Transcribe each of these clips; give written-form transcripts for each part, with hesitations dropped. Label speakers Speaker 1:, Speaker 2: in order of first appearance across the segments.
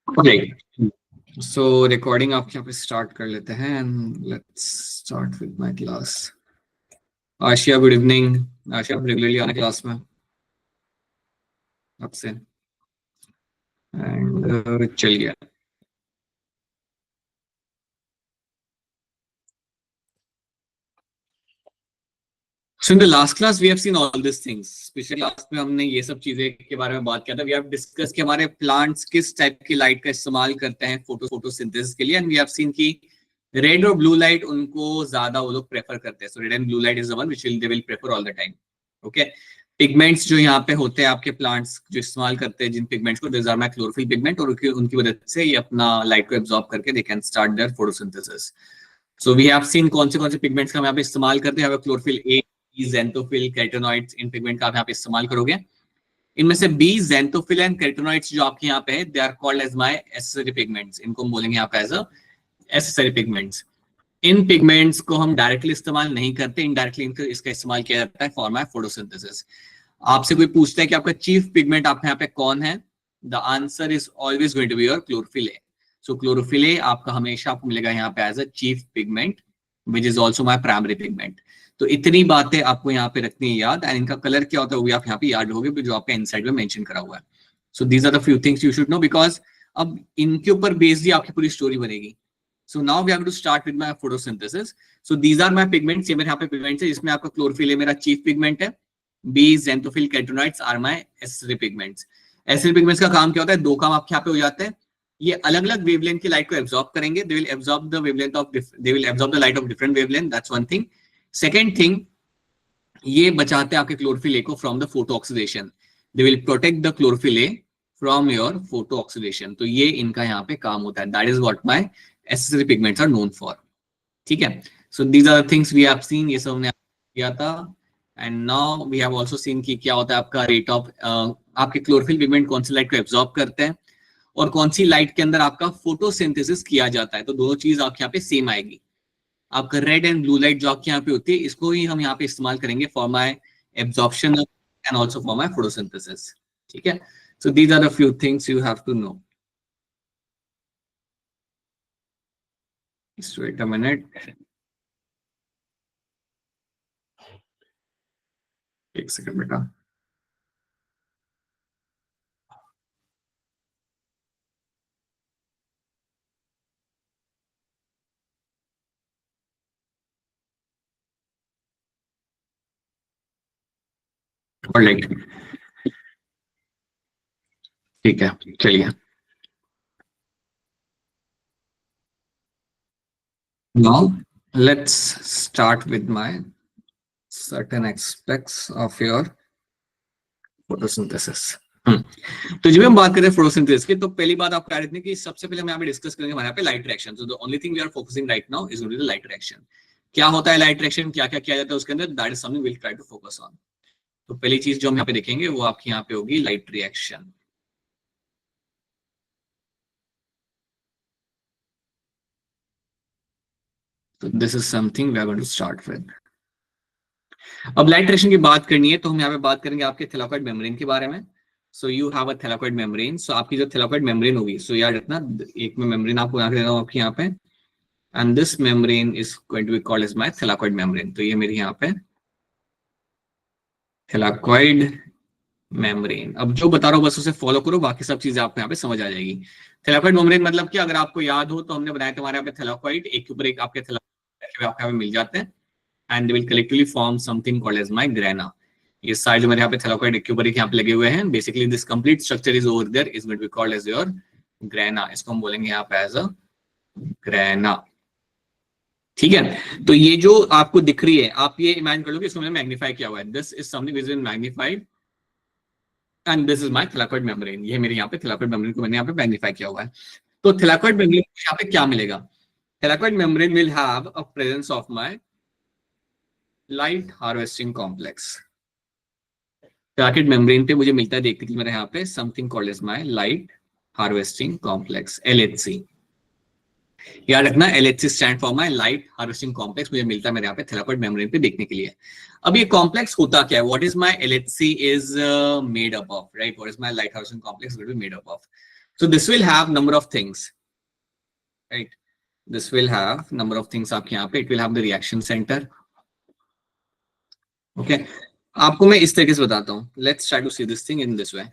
Speaker 1: Right, सो recording आपके यहाँ पे स्टार्ट कर लेते हैं and let's start with my class. Asia, good evening. Asia, आप रेगुलरली आना क्लास में आपसे एंड चलिए। So in the last class we have seen all these things. पिछले क्लास में हमने ये सब चीजें के बारे में बात किया था। We have discussed कि हमारे प्लांट्स किस टाइप की लाइट का इस्तेमाल करते हैं फोटोसिंथेसिस के लिए, एंड वी हैव सीन कि रेड और ब्लू लाइट उनको ज्यादा वो लोग प्रेफर करते हैं। So red and blue light is the one which they will prefer all the time. Okay, pigments जो यहाँ पे होते हैं आपके प्लांट्स जो इस्तेमाल करते हैं जिन पिगमेंट्स को, this are my chlorophyll pigment, और उनकी वजह से ये अपना लाइट को एब्जॉर्ब करके they can start their photosynthesis. So we have seen कौन से पिगमेंट्स का हम यहाँ पे इस्तेमाल करते हैं। Chlorophyll A, ज़ेंथोफिल, carotenoids, in pigment का आप यहाँ पे इस्तेमाल करोगे। इनमें से बी, ज़ेंथोफिल एंड कैरोटेनॉइड्स जो आपके यहाँ पे है, they are called as my accessory pigments. इनको हम बोलेंगे यहाँ पे एज अ एसेसरी पिगमेंट्स। इन पिगमेंट्स को हम डायरेक्टली इस्तेमाल नहीं करते, इनडायरेक्टली इसका इस्तेमाल किया जाता है फॉर माय फोटोसिंथेसिस। आपसे कोई पूछता है कि आपका चीफ पिगमेंट आपके यहाँ पे कौन है, the answer is always going to be your chlorophyll A. So chlorophyll A आपका हमेशा आपको मिलेगा यहाँ पे as a chief pigment which is also my primary pigment. तो इतनी बातें आपको यहाँ पे रखनी है याद, एंड इनका कलर क्या होता है वो भी आप यहाँ पे याद रखोगे जो आपके इनसाइड में मेंशन करा हुआ है। So these are the few things you should know, because अब इनके ऊपर बेस्ड ही आपकी पूरी स्टोरी बनेगी। So now we have to start with my photosynthesis. So these are my pigments. ये मेरे यहाँ पे पिगमेंट्स है जिसमें आपका क्लोरोफिल ए मेरा चीफ पिगमेंट है, B, xanthophyll, carotenoids are my accessory pigments. Accessory pigments का काम क्या होता है, दो काम आपके यहाँ पे हो जाते हैं। ये अलग अलग वेवलेंथ की लाइट को एब्जॉर्ब करेंगे, they will absorb the wavelength of they will absorb the light of different wavelength, that's one thing. Second thing, ये बचाते हैं आपके क्लोरोफिल ए को from the photo oxidation, they will protect the chlorophyll A from your photo oxidation. तो ये इनका यहाँ पे काम होता है, that is what my accessory pigments are known for. ठीक है, so these are the things we have scene, ये सब हमने किया था। And now we have also seen कि क्या होता है आपका रेट ऑफ आपके क्लोरोफिल पिगमेंट कौन सी लाइट को एब्जॉर्ब करते हैं और कौन सी लाइट के अंदर आपका फोटोसिंथेसिस किया जाता है। तो दोनों चीज आपके यहाँ पे सेम आएगी। आपका रेड एंड ब्लू लाइट जो आपके यहाँ पे होती है, इसको ही हम यहाँ पे इस्तेमाल करेंगे for my absorption and also for my photosynthesis. ठीक है, so these are the few things you have to know. Just wait a minute, एक सेकंड बेटा। ऑलराइट, ठीक है, चलिए। Now let's start with my certain aspects of your photosynthesis. तो जब हम बात करें फोटोसिंथेसिस की, तो पहली बात आपको याद रखनी कि सबसे पहले हम यहाँ पे डिस्कस करेंगे हमारे यहाँ पे light reaction. So the only thing we are focusing right now is only the light reaction. क्या होता है लाइट रिएक्शन, क्या क्या किया जाता है उसके अंदर, that is something we will try to focus on. तो पहली चीज जो हम यहाँ पे देखेंगे वो आपकी यहाँ पे होगी लाइट रिएक्शन। तो this is something we are going to start with. अब लाइट रिएक्शन की बात करनी है तो हम यहाँ पे बात करेंगे आपके थैलाकोइड मेम्ब्रेन के बारे में। So you have a thylakoid membrane. So आपकी जो थैलाकोइड मेम्ब्रेन होगी, सो याद रखना एक में मेम्ब्रेन आपको यहाँ दे रहा हूँ आपके यहाँ पे, and this membrane is going to be called as my thylakoid membrane. तो ये मेरी यहाँ पे थैलाकोइड मेम्ब्रेन। अब जो बता रहा हूँ बस उसे फॉलो करो, बाकी सब चीजें आपको यहाँ पे समझ आ जाएगी। थैलाकोइड मेम्ब्रेन मतलब कि अगर आपको याद हो तो हमने बनाया हमारे यहाँ पे थैलाकोइड, एक के ऊपर एक आपके थैलाकोइड आपके यहाँ पे मिल जाते हैं, and they will collectively form something called as my grana. ये सारे जो मेरे यहाँ पे थैलाकोइड एक के ऊपर एक यहाँ पे लगे हुए हैं, basically this complete structure is over there is going to be called as your grana. इसको हम बोलेंगे यहाँ पे एज अ ग्रेना। ठीक है, तो ये जो आपको दिख रही है, आप ये इमेजिन कर लो कि इसको मैंने मैग्नीफाई किया हुआ है। This is something which is magnified and this is my thylakoid membrane. ये मेरे यहाँ पे थैलाकोइड मेम्ब्रेन को मैंने यहाँ पे मैग्नीफाई किया हुआ है। तो थैलाकोइड मेम्ब्रेन को यहाँ पे क्या मिलेगा, thylakoid membrane will have a presence of my light harvesting complex. Thylakoid membrane पे मुझे मिलता है, देखते कि मेरे यहाँ पे something called as my light harvesting complex, LHC। याद रखना LHC stand for my light harvesting complex, मुझे मिलता है मेरे यहाँ पे थैलाकोइड मेम्ब्रेन पे देखने के लिए। अब ये कॉम्प्लेक्स होता क्या है, what is my LHC is made up of, right, what is my light harvesting complex going to be made up of. So this will have number of things, right? This will have number of things आपके यहाँ पे. It will have the reaction center. Okay. आपको मैं इस तरीके से बताता हूँ. Let's try to see this thing in this way.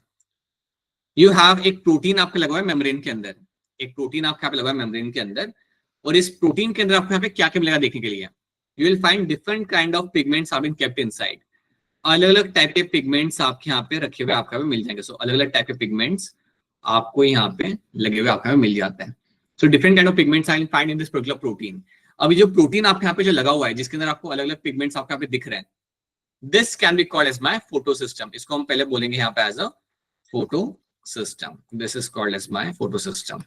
Speaker 1: You have एक प्रोटीन आपका लगा हुआ है मेम्ब्रेन के अंदर. एक प्रोटीन आपका यहाँ पे लगा है मेम्ब्रेन के अंदर, और इस प्रोटीन के अंदर आपको यहाँ पे क्या क्या मिलेगा देखने के लिए. You will find different kind of pigments have been kept inside. अलग अलग टाइप के पिगमेंट्स आपके यहाँ पे रखे हुए आपके यहाँ पे मिल जाएंगे. सो अलग अलग टाइप के पिगमेंट्स आपको यहाँ पे लगे हुए आपके यहाँ पे मिल जाते हैं. So different kind of pigments I find in this particular protein. अभी जो प्रोटीन आपके यहाँ पे जो लगा हुआ है जिसके अंदर आपको अलग अलग पिगमेंट्स आपके यहाँ पे दिख रहे हैं, this can be called as my photo system. इसको हम पहले बोलेंगे यहाँ पे as a photo system. This is called as my photo system.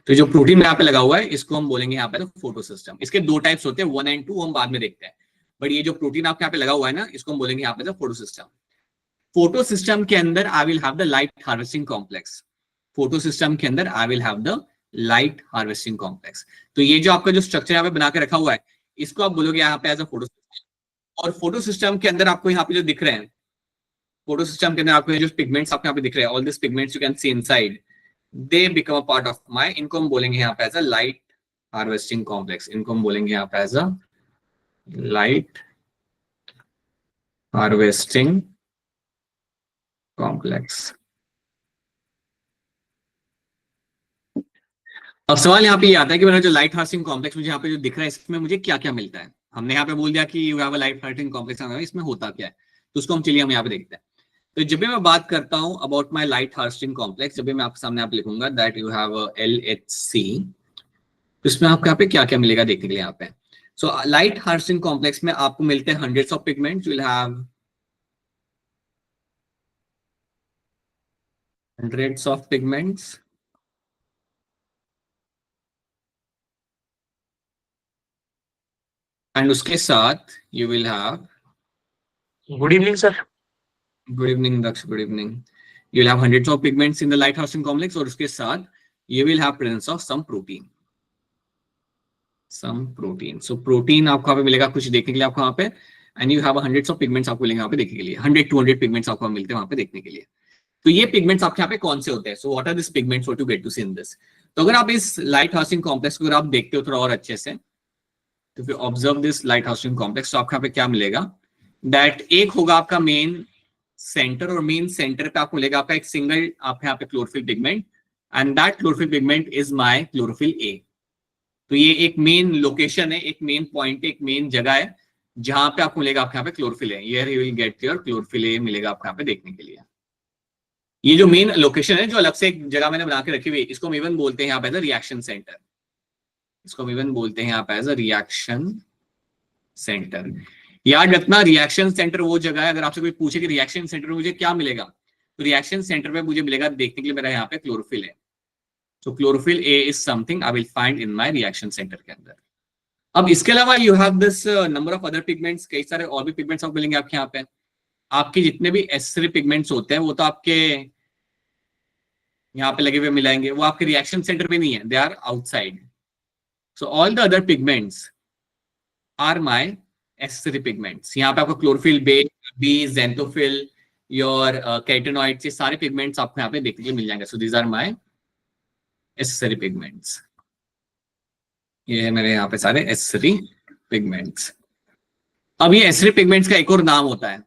Speaker 1: तो जो प्रोटीन यहाँ पे लगा हुआ है इसको हम बोलेंगे यहाँ पे फोटो सिस्टम. इसके दो टाइप्स होते हैं, 1 and 2, हम बाद में देखते हैं. बट ये जो प्रोटीन आपके यहाँ पे लगा हुआ है ना, इसको हम बोलेंगे यहाँ पे फोटो सिस्टम. फोटो सिस्टम के अंदर I will have the light harvesting complex. Photo system के अंदर I will have the light harvesting complex. तो ये जो आपका जो स्ट्रक्चर यहाँ पे बना के रखा हुआ है इसको आप बोलोगे यहाँ पे एज अ फोटो सिस्टम. और फोटो सिस्टम के अंदर आपको यहाँ पे जो दिख रहे हैं, फोटो सिस्टम के अंदर आपको जो पिगमेंट्स आपको यहाँ पे दिख रहे हैं, all this pigments you can see inside, they become a part of my, इनको हम बोलेंगे यहाँ पे as a light harvesting complex. इनको हम बोलेंगे यहाँ पे as a light harvesting complex. अब सवाल यहाँ पे ये आता है कि मेरा जो लाइट हार्वेस्टिंग कॉम्प्लेक्स मुझे यहाँ पे जो दिख रहा है इसमें मुझे क्या क्या मिलता है. हमने यहाँ पे बोल दिया कि you have a light harvesting complex, इसमें होता क्या है तो उसको हम चलिए हम यहाँ पे देखते हैं. तो जब भी मैं बात करता हूं about my light harvesting complex, जब भी मैं आपके सामने आप लिखूंगा दैट यू हैव LHC, तो इसमें आपको यहाँ पे क्या क्या मिलेगा देखने के लिए यहाँ पे. सो लाइट हार्वेस्टिंग कॉम्प्लेक्स में आपको मिलते हैं hundreds of pigments. You will have hundreds of pigments, and उसके साथ you will have,
Speaker 2: good evening sir.
Speaker 1: good evening Daksh, good evening. You will have hundreds of pigments in the light housing complex, और उसके साथ you will have presence of some protein. So protein आपको यहाँ पे मिलेगा कुछ देखने के लिए आपको यहाँ पे, and you have hundreds of pigments आपको मिलेंगे यहाँ पे देखने के लिए. 100-200 pigments आपको मिलते हैं वहाँ पे देखने के लिए. तो ये पिगमेंट्स आपके यहाँ पे कौन से होते हैं? So what are this pigments what you get to see in this. तो अगर आप इस लाइट हाउसिंग कॉम्प्लेक्स को अगर आप देखते हो थोड़ा और अच्छे से, तो फिर observe this light housing complex, तो आपके यहाँ पे क्या मिलेगा, दैट एक होगा आपका मेन सेंटर, और मेन सेंटर पे आपको मिलेगा आपका एक सिंगल आप यहाँ पे chlorophyll pigment, and that chlorophyll pigment is my chlorophyll A. तो ये एक मेन लोकेशन है, एक मेन पॉइंट, एक मेन जगह है जहां पे आपको मिलेगा आपके यहाँ पे chlorophyll A. Here you will get your chlorophyll A मिलेगा आपको यहाँ पे देखने के लिए. ये जो मेन लोकेशन है जो अलग से एक जगह मैंने बना के रखी हुई है, इसको हम इवन बोलते हैं यहाँ पे रिएक्शन सेंटर. इसको हम इवन बोलते हैं यहाँ पे एज अ रिएक्शन सेंटर. याद रखना रिएक्शन सेंटर वो जगह है, अगर आपसे कोई पूछे कि रिएक्शन सेंटर में मुझे क्या मिलेगा, तो रिएक्शन सेंटर में मुझे मिलेगा देखने के लिए मेरा यहाँ पे क्लोरोफिल है. So chlorophyll A is something I will find in my reaction centre के अंदर. अब इसके अलावा you have this number of other pigments, कई सारे और भी पिगमेंट्स आपको मिलेंगे आपके यहाँ पे. आपके जितने भी एसिडिक पिगमेंट्स होते हैं वो तो आपके यहाँ पे लगे हुए मिलाएंगे, वो आपके रिएक्शन सेंटर पे नहीं है, they are outside. So all the other pigments are my acidic pigments. यहाँ पे आपको chlorophyll B, xanthophyll, your carotenoids, ये सारे पिगमेंट्स आपको यहाँ पे देखने के लिए मिल जाएंगे. So these are my acidic pigments. ये है मेरे यहाँ पे सारे एसिडिक पिगमेंट्स. अब ये एसिडिक पिगमेंट्स का एक और नाम होता है,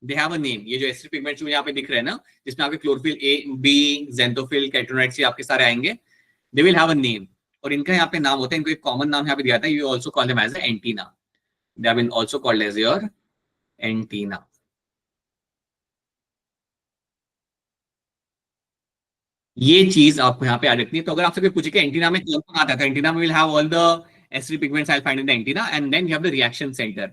Speaker 1: दे हैव अ नेम. ये जो एसिडिक पिगमेंट्स यहाँ पे दिख रहे हैं ना, जिसमें आपके क्लोरोफिल ए, बी, ज़ैंथोफिल, कैरोटेनॉइड्स आपके सारे आएंगे, they will have a name. और इनका यहाँ पे नाम होता है, इनको एक कॉमन नाम यहाँ पे दिया था, you also call them as antenna. They have been also called as your antenna. ये चीज आपको यहाँ पे याद रखनी है. तो अगर आपसे कोई पूछे कि एंटीना में कौन कौन आता है, तो एंटीना में will have all the acidic pigments I will find in the antenna, and then you have the reaction center.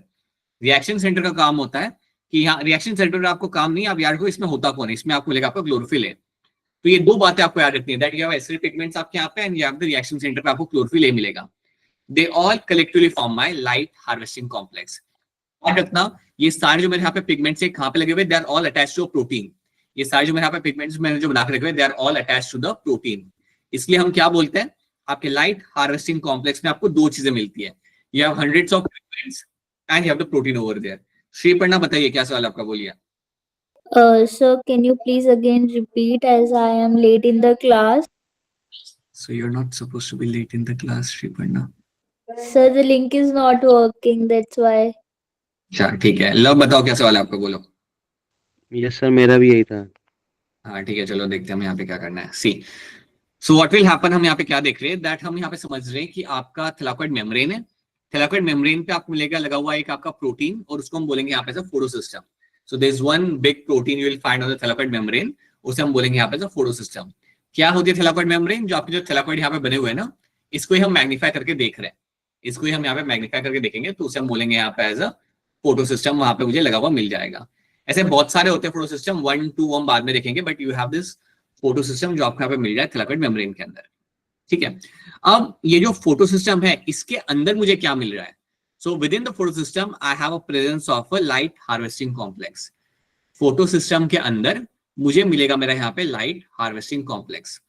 Speaker 1: Reaction center का काम होता है कि यहाँ रिएक्शन सेंटर में आपको काम नहीं, आप याद रखो इसमें होता कौन है, इसमें आपको मिलेगा आपको क्लोरोफिल है. तो ये दो बातें आपको याद रखनी है, that you have acidic pigments आपके यहाँ पे, and you have the reaction centre पे आपको क्लोरोफिल ए मिलेगा. They all collectively form my light harvesting complex. याद रखना ये सारे जो मेरे यहाँ पे पिगमेंट्स है कहाँ पे लगे हुए, they are all attached to protein. ये सारे जो मेरे यहाँ पे पिगमेंट्स मैंने जो बना के रखे हुए, they are all attached to the protein. इसलिए हम क्या बोलते हैं, आपके लाइट हार्वेस्टिंग कॉम्प्लेक्स में आपको दो चीजें मिलती है, you have hundreds of pigments and you have the protein over there. श्री पढ़ना बताइए क्या सवाल आपका, बोलिए.
Speaker 3: Sir, can you please again repeat as I am late in the class?
Speaker 1: So you're not supposed to be late in the class, Shriparna.
Speaker 3: Sir, the link is not working, that's why.
Speaker 1: अच्छा ठीक है, लो बताओ क्या सवाल है आपको, बोलो।
Speaker 2: Yes sir, मेरा भी यही था।
Speaker 1: हाँ ठीक है, चलो देखते हैं हम यहाँ पे क्या करना है। सी सो व्हाट विल हैपन, हम यहाँ पे क्या देख रहे हैं, दैट हम यहाँ पे समझ रहे हैं कि आपका थैलाकोइड मेम्ब्रेन है। थैलाकोइड मेम्ब्रेन पे आपको मिलेगा लगा हुआ एक आपका प्रोटीन, और उसको हम बोलेंगे यहाँ पे photosystem. So there is one big protein you will find on the thylakoid membrane, उसे हम बोलेंगे यहाँ पे फोटोसिस्टम। क्या होती है थैलाकोइड मेम्ब्रेन? जो आपके जो थैलाकोइड यहाँ पे बने हुए हैं ना, इसको ही हम मैग्नीफाई करके देख रहे हैं, इसको ही हम यहाँ पे मैग्नीफाई करके देखेंगे, तो उसे हम बोलेंगे यहाँ पे एज अ फोटोसिस्टम। वहां पे मुझे लगा हुआ मिल जाएगा। ऐसे बहुत सारे होते हैं फोटो सिस्टम, 1 2 हम बाद में देखेंगे, but you have this photo system जो आपको यहाँ पे मिल जाए थैलाकोइड मेम्ब्रेन के अंदर। ठीक है, अब ये जो फोटो सिस्टम है, इसके अंदर मुझे क्या मिल रहा है? So with in the photo system I have a presence of a light harvesting complex. Photo system के अंदर मुझे मिलेगा मेरा यहाँ पे लाइट हार्वेस्टिंग कॉम्प्लेक्स।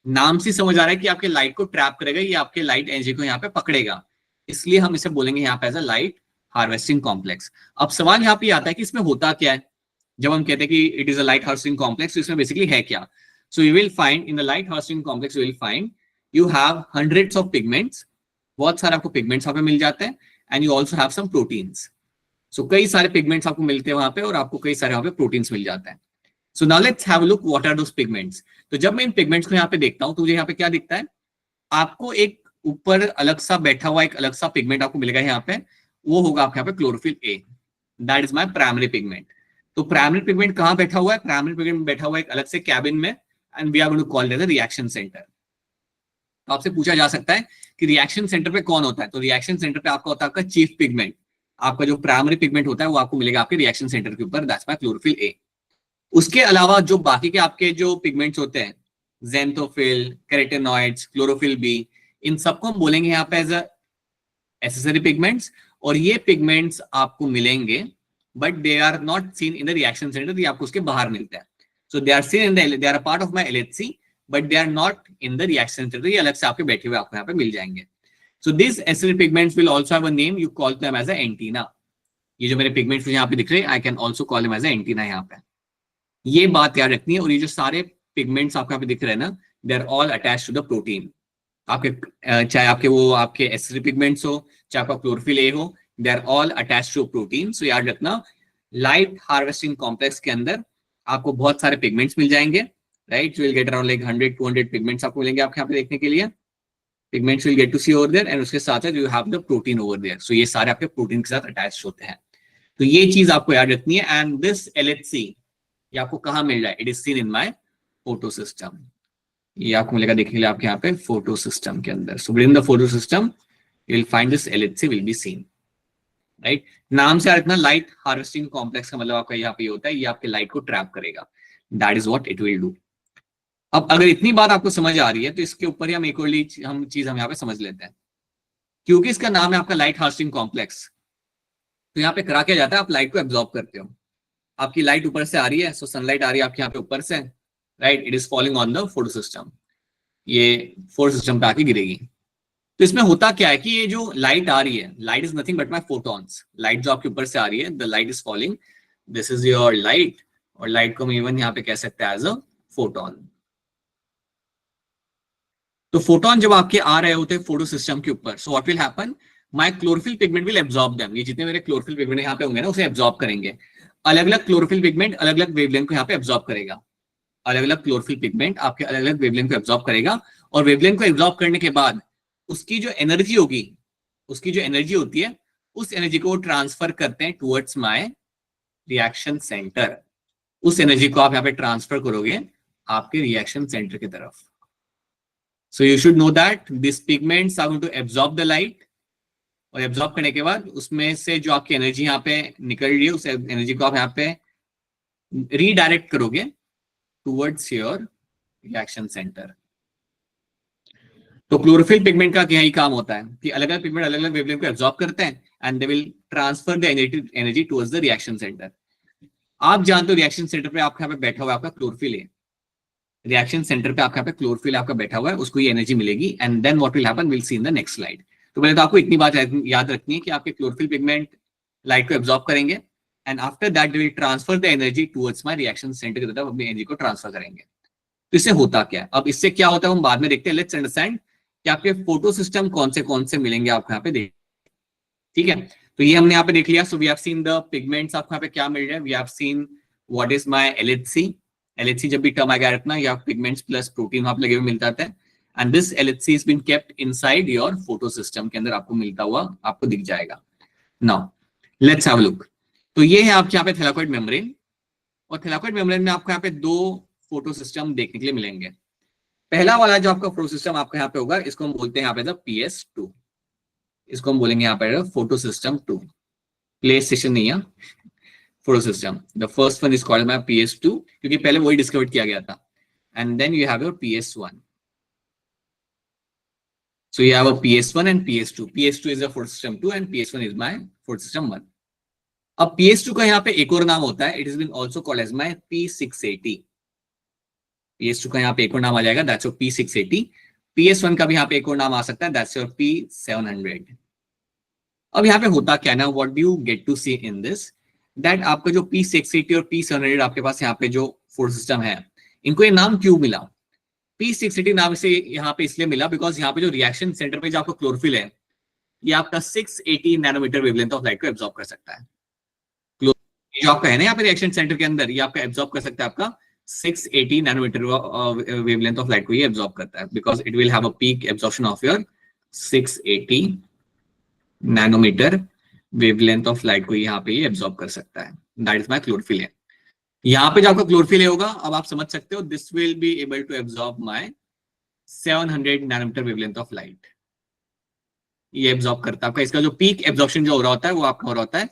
Speaker 1: नाम से समझ आ रहा है कि आपके लाइट को ट्रैप करेगा, ये आपके लाइट एनर्जी को यहाँ पे पकड़ेगा, इसलिए हम इसे बोलेंगे यहाँ पे as a light harvesting complex. अब सवाल यहाँ पे आता है कि इसमें होता क्या है जब हम कहते हैं कि it is a light harvesting complex, तो इसमें बेसिकली है क्या? So you will find in the light harvesting complex, you will find you have hundreds of pigments, बहुत सारे आपको पिगमेंट्स यहाँ पे मिल जाते हैं, and you also have some proteins. So कई सारे पिगमेंट्स आपको मिलते हैं वहां पे, और आपको कई सारे वहां पे प्रोटीन्स मिल जाते हैं। So now let's have a look what are those pigments. तो जब मैं इन पिगमेंट्स को यहाँ पे देखता हूँ, तो मुझे यहाँ पे क्या दिखता है? आपको एक ऊपर अलग सा बैठा हुआ एक अलग सा पिगमेंट आपको मिलेगा यहाँ पे, वो होगा आपके यहाँ पे chlorophyll A. That is my primary pigment. तो प्राइमरी पिगमेंट कहाँ बैठा हुआ है? प्राइमरी पिगमेंट बैठा हुआ है एक अलग से कैबिन में, and we are going to call it the reaction centre. तो आपसे पूछा जा सकता है कि रिएक्शन सेंटर पे कौन होता है? तो रिएक्शन सेंटर पे आपका होता है आपका चीफ पिगमेंट। आपका जो प्राइमरी पिगमेंट होता है वो आपको मिलेगा आपके रिएक्शन सेंटर के ऊपर, दैट्स माय क्लोरोफिल ए। उसके अलावा जो बाकी के आपके जो पिगमेंट्स होते हैं, ज़ैंथोफिल, कैरोटेनॉइड्स, क्लोरोफिल बी, इन सबको हम बोलेंगे यहाँ पे एज एसेसरी पिगमेंट्स। और ये पिगमेंट्स आपको मिलेंगे, but they are not seen in the reaction centre, ये आपको उसके बाहर मिलते हैं। So they are seen in the, they are a part of my LHC, but they are not in the reaction centre, ये अलग से आपके बैठे हुए आपको यहाँ पे मिल जाएंगे। So this accessory pigments will also have a name, you call them as a antenna. ये जो मेरे पिगमेंट्स यहाँ पे दिख रहे हैं, I can also call them as a antenna यहाँ पे। ये बात याद रखनी है। और ये जो सारे पिगमेंट्स आपको यहाँ पे दिख रहे हैं ना, they are all attached to the protein. आपके चाहे आपके वो आपके एसिड पिगमेंट्स हो, चाहे आपका क्लोरोफिल ए हो, they are all attached to protein. So याद रखना, लाइट हार्वेस्टिंग कॉम्प्लेक्स के अंदर आपको बहुत सारे पिगमेंट्स मिल जाएंगे, right? You will get around like 100-200 pigments आपको मिलेंगे आपके यहाँ पे देखने के लिए। Pigments will get to see over there, and उसके साथ you have the protein over there. So ये सारे आपके प्रोटीन के साथ अटैच होते हैं। तो ये चीज आपको याद रखनी है। एंड दिस एलएचसी ये आपको कहाँ मिल रहा है? It is seen in my photo system. ये आपको मिलेगा देखने के लिए आपके यहाँ पे फोटो सिस्टम के अंदर। So with in the photo system you will find this LHC will be seen, right? नाम से रखना, लाइट हार्वेस्टिंग कॉम्प्लेक्स का मतलब आपका यहाँ पे होता है, ये आपके लाइट को ट्रैप करेगा। That is what it will do. अब अगर इतनी बात आपको समझ आ रही है, तो इसके ऊपर ही हम एक और चीज हम यहाँ पे समझ लेते हैं। क्योंकि इसका नाम है आपका लाइट हार्वेस्टिंग कॉम्प्लेक्स, तो यहाँ पे करा क्या जाता है, आप लाइट को एब्जॉर्ब करते हो। आपकी लाइट ऊपर से आ रही है, सो सनलाइट आ रही है आपके यहाँ पे ऊपर से, right? It is falling on the photo system, ये फोटो सिस्टम पे आके गिरेगी। तो इसमें होता क्या है कि ये जो लाइट आ रही है, light is nothing but my photons. Light जो आपके ऊपर से आ रही है, the light is falling, this is your light, और लाइट को हम इवन यहाँ पे कह सकते हैं एज अ फोटोन। तो फोटोन जब आपके आ रहे होते हैं फोटो सिस्टम के ऊपर, so what will happen, my chlorophyll pigment will absorb them. ये जितने मेरे क्लोरोफिल पिगमेंट यहाँ पे होंगे ना, उसे एब्जॉर्ब करेंगे। अलग अलग क्लोरोफिल पिगमेंट अलग अलग वेवलेंथ को यहाँ पे एब्जॉर्ब करेगा। अलग अलग क्लोरोफिल पिगमेंट आपके अलग अलग वेवलेंथ को एब्जॉर्ब करेगा, और वेवलेंथ को एब्जॉर्ब करने के बाद उसकी जो एनर्जी होगी, उसकी जो एनर्जी होती है, उस एनर्जी को ट्रांसफर करते हैं टुवर्ड्स माय रिएक्शन सेंटर। उस एनर्जी को आप यहाँ पे ट्रांसफर करोगे आपके रिएक्शन सेंटर की तरफ। So you should know that this pigments are going to absorb the light, और एब्जॉर्ब करने के बाद उसमें से जो आपकी एनर्जी यहाँ पे निकल रही है, उस एनर्जी को आप यहाँ पे रीडायरेक्ट करोगे टुवर्ड्स योर रिएक्शन सेंटर। तो क्लोरोफिल पिगमेंट का यही काम होता है कि अलग अलग पिगमेंट अलग अलग वेवलेंथ को एब्जॉर्ब करते हैं, and they will transfer the energy towards the reaction centre. आप जानते हो रिएक्शन सेंटर पे आपके यहाँ पे बैठा हुआ है आपका क्लोरोफिल है। रिएक्शन सेंटर पे आपके यहाँ पे क्लोरोफिल आपका बैठा हुआ है, उसको ये एनर्जी मिलेगी, and then what will happen, will see in the next slide. तो पहले तो आपको इतनी बात याद रखनी है कि आपके क्लोरोफिल पिगमेंट लाइट को एब्जॉर्ब करेंगे, and after that they will transfer the energy towards my reaction centre की तरफ अपनी एनर्जी को ट्रांसफर करेंगे। तो इससे होता क्या है, अब इससे क्या होता है हम बाद में देखते हैं। लेट्स अंडरस्टैंड कि आपके फोटो सिस्टम कौन से मिलेंगे आपको यहाँ पे देख, ठीक है। तो ये हमने यहाँ पे देख लिया। So we have seen the pigments, आपको यहाँ पे क्या मिल रहा है, we have seen what is my LHC. LHC जब भी टर्म आएगा रखना, या पिगमेंट्स प्लस प्रोटीन वहां पे लगे हुए मिलता है, and this LHC is been kept inside your photo system के अंदर आपको मिलता हुआ आपको दिख जाएगा। Now let's have a look. तो ये है आपके यहाँ पे थैलाकोइड मेम्ब्रेन, और थैलाकोइड मेम्ब्रेन में आपको यहाँ पे दो फोटो सिस्टम देखने के लिए मिलेंगे। पहला वाला जो आपका फोटो सिस्टम आपका यहाँ पे होगा, इसको हम बोलते हैं यहाँ पे द PS2। इसको हम बोलेंगे यहाँ पे फोटो सिस्टम 2, प्ले स्टेशन नहीं है, photo system. The first one is called my PS2 क्योंकि पहले वही डिस्कवर किया गया था। And then you have your PS1। So you have a PS1 and PS2. PS2 is a fold system 2 and PS1 is my fold system 1. अब PS2 का यहाँ पे एक और नाम होता है, it has been also called as my P680. PS2 का यहाँ पे एक और नाम आ जाएगा, that's your P680. PS1 का भी यहाँ पे एक और नाम आ सकता है, that's your P700. अब यहाँ पे होता क्या ना, what do you get to see in this? That आपका जो P680 और P700 आपके पास यहाँ पे जो फोल्ड सिस्टम है, इनको ये नाम क्यों मिला? P680 नाम से यहाँ पे इसलिए मिला बिकॉज यहाँ पे जो रिएक्शन सेंटर पे जो आपका क्लोरोफिल है, ये आपका 680 नैनोमीटर वेवलेंथ ऑफ लाइट को एब्जॉर्ब कर सकता है। जो आपका है ना यहाँ पे रिएक्शन सेंटर के अंदर, ये आपका एब्जॉर्ब कर सकता है, आपका 680 नैनोमीटर वेवलेंथ ऑफ लाइट को ये एब्जॉर्ब करता है, because it will have a peak absorption of your 680 nanometre wavelength of light को यहाँ पे ये एब्जॉर्ब कर सकता है। That is my chlorophyll. यहाँ पे जो आपका क्लोरोफिल होगा, अब आप समझ सकते हो, this will be able to absorb my 700 nanometre wavelength of light. ये एब्जॉर्ब करता है आपका, इसका जो पीक एब्जॉर्प्शन जो हो रहा होता है वो आपका हो रहा होता है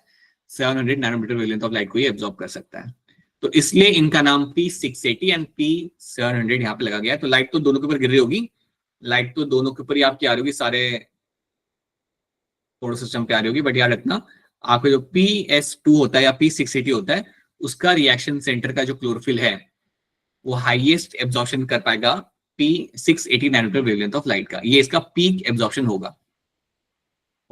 Speaker 1: 700 नैनोमीटर वेवलेंथ ऑफ लाइट को ये एब्जॉर्ब कर सकता है। तो इसलिए इनका नाम P680 एंड P700 यहाँ पे लगा गया है। तो लाइट तो दोनों के ऊपर गिर रही होगी, लाइट तो दोनों के ऊपर ही आपकी आ रही होगी, सारे फोटो सिस्टम पे आ रही होगी, बट याद रखना आपका जो PS2 होता है या P680 होता है, उसका रिएक्शन सेंटर का जो क्लोरोफिल है वो हाईएस्ट एब्जॉर्प्शन कर पाएगा P680 nanometre wavelength of light का, ये इसका पीक एब्जॉर्प्शन होगा।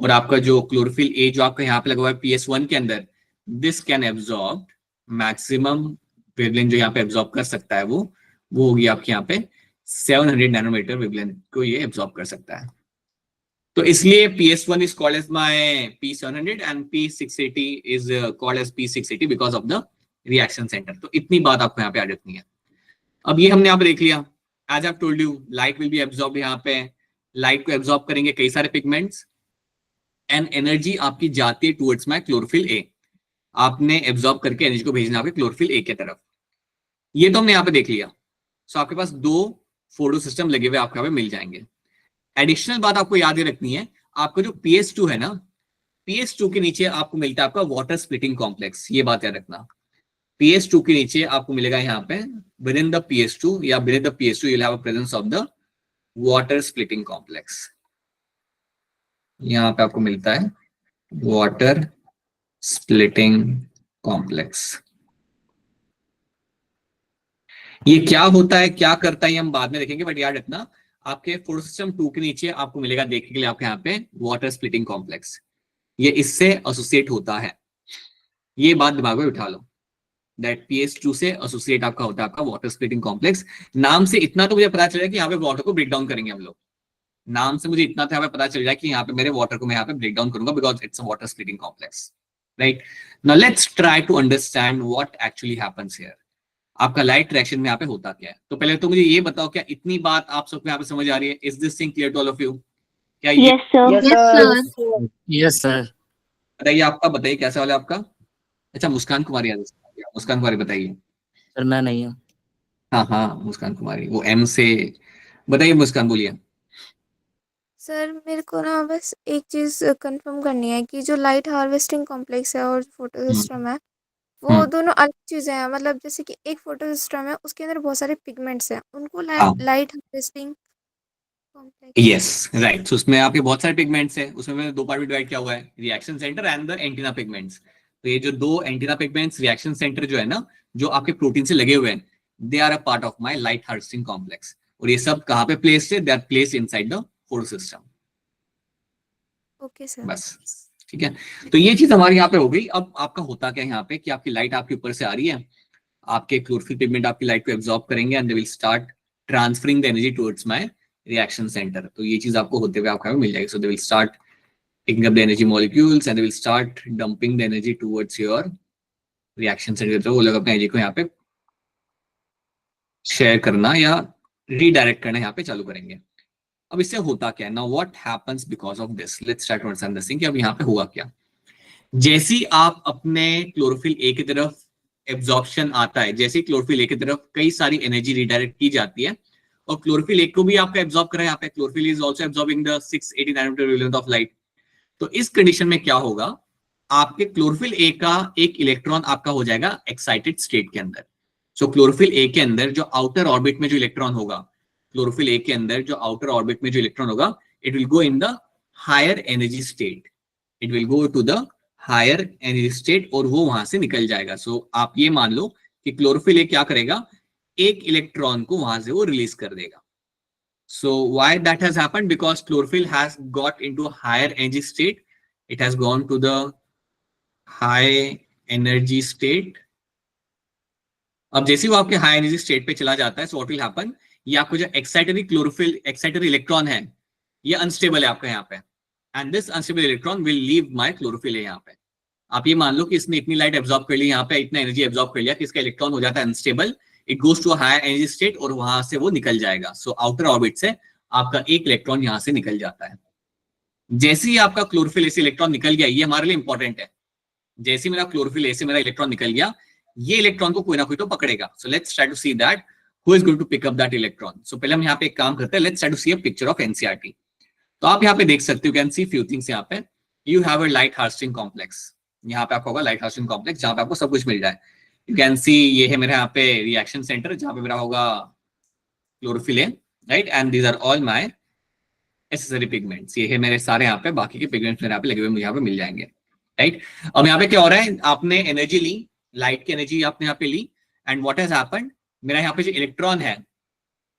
Speaker 1: और आपका जो क्लोरोफिल ए जो आपका यहाँ पे लगा हुआ है PS1 के अंदर, this can absorb maximum wavelength जो यहाँ पे एब्जॉर्ब कर सकता है वो होगी आपके यहाँ पे 700 नैनोमीटर वेवलेंथ को ये एब्जॉर्ब कर सकता है। तो इसलिए PS1 is called as my P700 and P680 is called as P680 because of the reaction center। तो इतनी बात आपको यहाँ पे याद रखनी है। अब ये हमने यहाँ पे देख लिया, as I've told you, light will be absorbed। यहाँ पे लाइट को एब्जॉर्ब करेंगे कई सारे पिगमेंट्स, एंड एनर्जी आपकी जाती है टुवर्ड्स माय क्लोरोफिल ए। आपने एब्जॉर्ब करके एनर्जी को भेजना है क्लोरोफिल ए की तरफ। ये तो हमने यहाँ पे देख लिया। सो आपके पास दो फोटो सिस्टम लगे हुए आपको यहाँ पे मिल जाएंगे। एडिशनल बात आपको याद रखनी है, आपका जो PS2 है ना, PS2 के नीचे आपको मिलता है आपका वाटर स्प्लिटिंग कॉम्प्लेक्स। ये बात याद रखना, PS2 के नीचे आपको मिलेगा यहाँ पे विद इन द PS2 या with in the PS2 you will have a presence of the water splitting complex. यहाँ पे आपको मिलता है वाटर स्प्लिटिंग कॉम्प्लेक्स। ये क्या होता है, क्या करता है, हम बाद में देखेंगे, बट याद रखना आपके फोटो सिस्टम 2 के नीचे आपको मिलेगा देखने के लिए आपके यहाँ पे वाटर स्प्लिटिंग कॉम्प्लेक्स। ये इससे एसोसिएट होता है, ये बात दिमाग में उठा लो, दैट PS2 से एसोसिएट आपका होता है आपका वाटर स्प्लिटिंग कॉम्प्लेक्स। नाम से इतना तो मुझे पता चल रहा है कि यहाँ पे वाटर को ब्रेक डाउन करेंगे हम लोग। नाम से मुझे इतना तो यहाँ पे पता चल रहा है कि यहाँ पे मेरे वाटर को मैं यहाँ पे ब्रेक डाउन करूंगा because it's a water splitting complex, right. Now let's try to understand what actually happens here. आपका लाइट रिएक्शन में यहाँ पे होता क्या है। तो पहले तो मुझे ये बताओ, क्या इतनी बात आप सबको यहाँ पे समझ आ रही है? Is this thing clear to all of you? क्या ये
Speaker 3: Yes, sir.
Speaker 4: Yes sir.
Speaker 1: बताइए, आपका बताइए कैसा वाला आपका? अच्छा, मुस्कान कुमारी याद है। मुस्कान कुमारी बताइए।
Speaker 4: सर मैं नहीं हूँ।
Speaker 1: हाँ हाँ, मुस्कान कुमारी, वो M से। बताइए मुस्कान, बोलिए।
Speaker 5: सर मेरे को ना बस एक चीज़ कंफर्म करनी है कि जो लाइट हार्वेस्टिंग कॉम्प्लेक्स है और फोटो सिस्टम है, वो दोनों अलग चीज़ें हैं। मतलब जैसे कि एक फोटो सिस्टम है, उसके अंदर बहुत सारे पिगमेंट्स हैं, उनको light harvesting complex.
Speaker 1: Yes right. So उसमें आपके बहुत सारे पिगमेंट्स हैं, उसमें मैंने दो पार्ट में डिवाइड किया हुआ है, reaction centre and the antenna pigments. तो ये जो दो एंटीना पिगमेंट्स, रिएक्शन सेंटर जो है ना, जो आपके प्रोटीन से लगे हुए हैं, they are a part of my light harvesting complex. और ये सब कहाँ पे प्लेस्ड है? They are placed inside the photo system.
Speaker 5: Okay sir.
Speaker 1: बस ठीक है, तो ये चीज हमारी यहाँ पे हो गई। अब आपका होता क्या है यहाँ पे कि आपकी लाइट आपके ऊपर से आ रही है, आपके क्लोरोफिल पिगमेंट आपकी लाइट को एब्जॉर्ब करेंगे and they will start transferring the energy towards my reaction centre. तो ये चीज आपको होते हुए आपको मिल जाएगी। So they will start picking up the energy molecules and they will start dumping the energy towards your reaction center। तो वो लोग अपने एनर्जी को यहाँ पे शेयर करना या रीडायरेक्ट करना यहाँ पे चालू करेंगे। अब इससे होता क्या है, now what happens because of this, let's try to understand this thing कि अब यहाँ पे हुआ क्या। जैसे ही आप अपने क्लोरोफिल ए की तरफ एब्जॉर्प्शन आता है, जैसे ही क्लोरोफिल ए की तरफ कई सारी एनर्जी रीडायरेक्ट की जाती है और क्लोरोफिल ए को भी आपका एब्जॉर्ब कर रहा है, यहाँ पे chlorophyll is also absorbing the 680 nanometre wavelength of light. तो इस कंडीशन में क्या होगा, आपके क्लोरोफिल ए का एक इलेक्ट्रॉन आपका हो जाएगा एक्साइटेड स्टेट के अंदर। सो क्लोरोफिल ए के अंदर जो आउटर ऑर्बिट में जो इलेक्ट्रॉन होगा, क्लोरोफिल ए के अंदर जो आउटर ऑर्बिट में जो इलेक्ट्रॉन होगा, it will go in the higher energy state, it will go to the higher energy state और वो वहां से निकल जाएगा। सो आप ये मान लो कि क्लोरोफिल ए क्या करेगा, एक इलेक्ट्रॉन को वहां से वो रिलीज कर देगा। So why that has happened? Because chlorophyll has got into a higher energy state. It has gone to the high energy state. अब जैसे वो आपके हाई एनर्जी स्टेट पे चला जाता है, so what will happen? ये आपको जो एक्साइटरी क्लोरोफिल एक्साइटरी इलेक्ट्रॉन है, ये अनस्टेबल है आपका यहाँ पे, and this unstable electron will leave my chlorophyll है यहाँ पे। आप ये मान लो कि इसने इतनी लाइट एब्जॉर्ब कर ली यहाँ पे, इतना एनर्जी एब्जॉर्ब कर लिया कि इसका इलेक्ट्रॉन हो जाता है unstable, it goes to higher energy state और वहां से वो निकल जाएगा। सो आउटर ऑर्बिट से आपका एक इलेक्ट्रॉन यहां से निकल जाता है। जैसे ही आपका क्लोरोफिल ए से इलेक्ट्रॉन निकल गया, ये हमारे लिए इंपॉर्टेंट है, जैसे मेरा क्लोरोफिल ए से मेरा इलेक्ट्रॉन निकल गया, ये इलेक्ट्रॉन को कोई ना कोई तो पकड़ेगा। So let's try to see that who is going to pick up that electron. So पहले हम यहाँ पे एक काम करते हैं, let's try to see a picture of NCERT. तो आप यहाँ पे देख सकते हो, कैन सी फ्यू थिंग्स। यहाँ पे you have a light harvesting complex, यहाँ पे आपका होगा लाइट हार्वेस्टिंग कॉम्प्लेक्स जहां पे आपको सब कुछ मिल जाए। यू कैन सी ये है मेरे यहाँ पे रिएक्शन सेंटर जहां पे मेरा होगा chlorophyll A, right, and these are all my accessory pigments. ये है मेरे सारे यहाँ पे बाकी के पिगमेंट्स मेरे यहाँ पे लगे हुए मुझे यहाँ पे मिल जाएंगे, राइट। अब यहाँ पे क्या हो रहा है, आपने एनर्जी ली, लाइट की एनर्जी आपने यहाँ पे ली, एंड व्हाट हैज हैपेंड, मेरा यहाँ पे जो इलेक्ट्रॉन है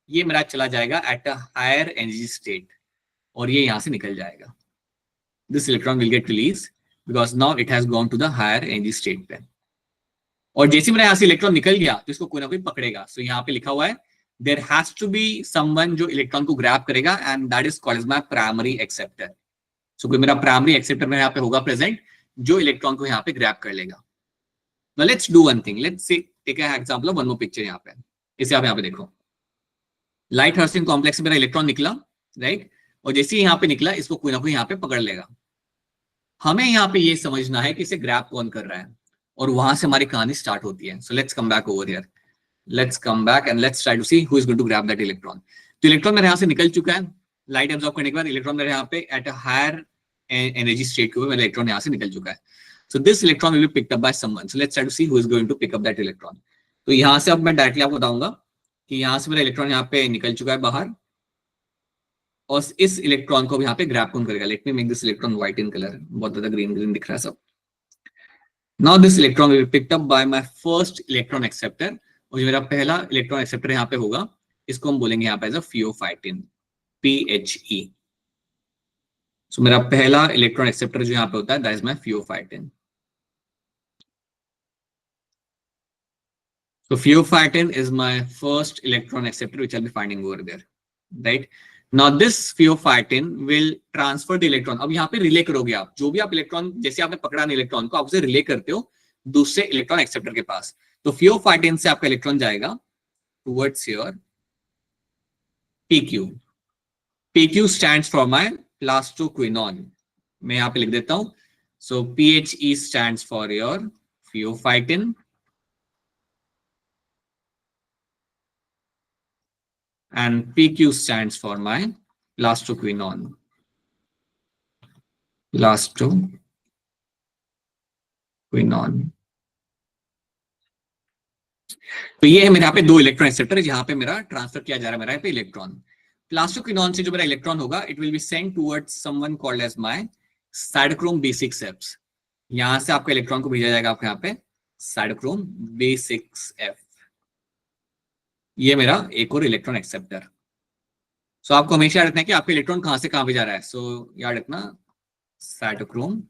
Speaker 1: ये मेरा चला जाएगा at a higher energy state और ये यहाँ से निकल जाएगा। This electron will get release because now it has gone to the higher energy state पे। और जैसे मेरा यहाँ से इलेक्ट्रॉन निकल गया तो इसको कोई ना कोई पकड़ेगा। सो यहाँ पे लिखा हुआ है there has to be someone जो इलेक्ट्रॉन को ग्रैब करेगा, and that is called as my primary acceptor. So कोई मेरा प्राइमरी एक्सेप्टर में यहाँ पे होगा प्रेजेंट जो इलेक्ट्रॉन को यहाँ पे ग्रैब कर लेगा। Now let's do one thing. Let's say take an example of one more picture यहाँ पे। इसे आप यहाँ पे देखो, लाइट हार्वेस्टिंग कॉम्प्लेक्स से मेरा इलेक्ट्रॉन निकला, राइट, और जैसे ही यहाँ पे निकला इसको कोई ना कोई यहाँ पे पकड़ लेगा। हमें यहाँ पे ये समझना है कि इसे ग्रैब कौन कर रहा है, और वहां से हमारी कहानी स्टार्ट होती है। So let's come back over here, let's come back and let's try to see who is going to grab that electron. तो इलेक्ट्रॉन मेरे यहाँ से निकल चुका है, लाइट एब्जॉर्ब करने के बाद इलेक्ट्रॉन मेरे यहाँ पे at a higher energy state के ऊपर मेरा इलेक्ट्रॉन यहाँ से निकल चुका है। So this electron will be picked up by someone. So let's try to see who is going to pick up that electron. तो यहाँ से अब मैं डायरेक्टली आपको बताऊंगा कि यहाँ से मेरा इलेक्ट्रॉन यहाँ पे निकल चुका है बाहर, और इस इलेक्ट्रॉन को यहाँ पे ग्रैब कौन करेगा। Let me make this electron white in colour, बहुत ज्यादा ग्रीन ग्रीन दिख रहा है सब। Now this electron will be picked up by my first electron acceptor, और जो मेरा पहला इलेक्ट्रॉन एक्सेप्टर यहाँ पे होगा इसको हम बोलेंगे यहाँ पे as a pheophytin, PHE। So मेरा पहला इलेक्ट्रॉन एक्सेप्टर जो यहाँ पे होता है that is my pheophytin. So pheophytin is my first electron acceptor which I'll be finding over there, right? Now this pheophytin will transfer the electron. अब यहाँ पे रिले करोगे आप, जो भी आप इलेक्ट्रॉन, जैसे आपने पकड़ा ना इलेक्ट्रॉन को, आप उसे रिले करते हो दूसरे इलेक्ट्रॉन एक्सेप्टर के पास। तो pheophytin से आपका इलेक्ट्रॉन जाएगा towards your PQ. PQ stands for my plastoquinone. मैं यहाँ पे लिख देता हूँ। So PHE stands for your pheophytin, and PQ stands for my plastoquinone. Plastoquinone. तो ये है मेरे यहाँ पे दो इलेक्ट्रॉन एक्सेप्टर जहां पे मेरा ट्रांसफर किया जा रहा है मेरा यहाँ पे इलेक्ट्रॉन। प्लास्टोक्विनोन से जो मेरा इलेक्ट्रॉन होगा it will be sent towards someone called as my cytochrome B6F। यहां से आपका इलेक्ट्रॉन को भेजा जाएगा आपके यहाँ पे साइटोक्रोम B6F। ये मेरा एक और इलेक्ट्रॉन एक्सेप्टर। सो आपको हमेशा याद रखना है कि आपका इलेक्ट्रॉन कहां से कहां पे जा रहा है। सो याद रखना cytochrome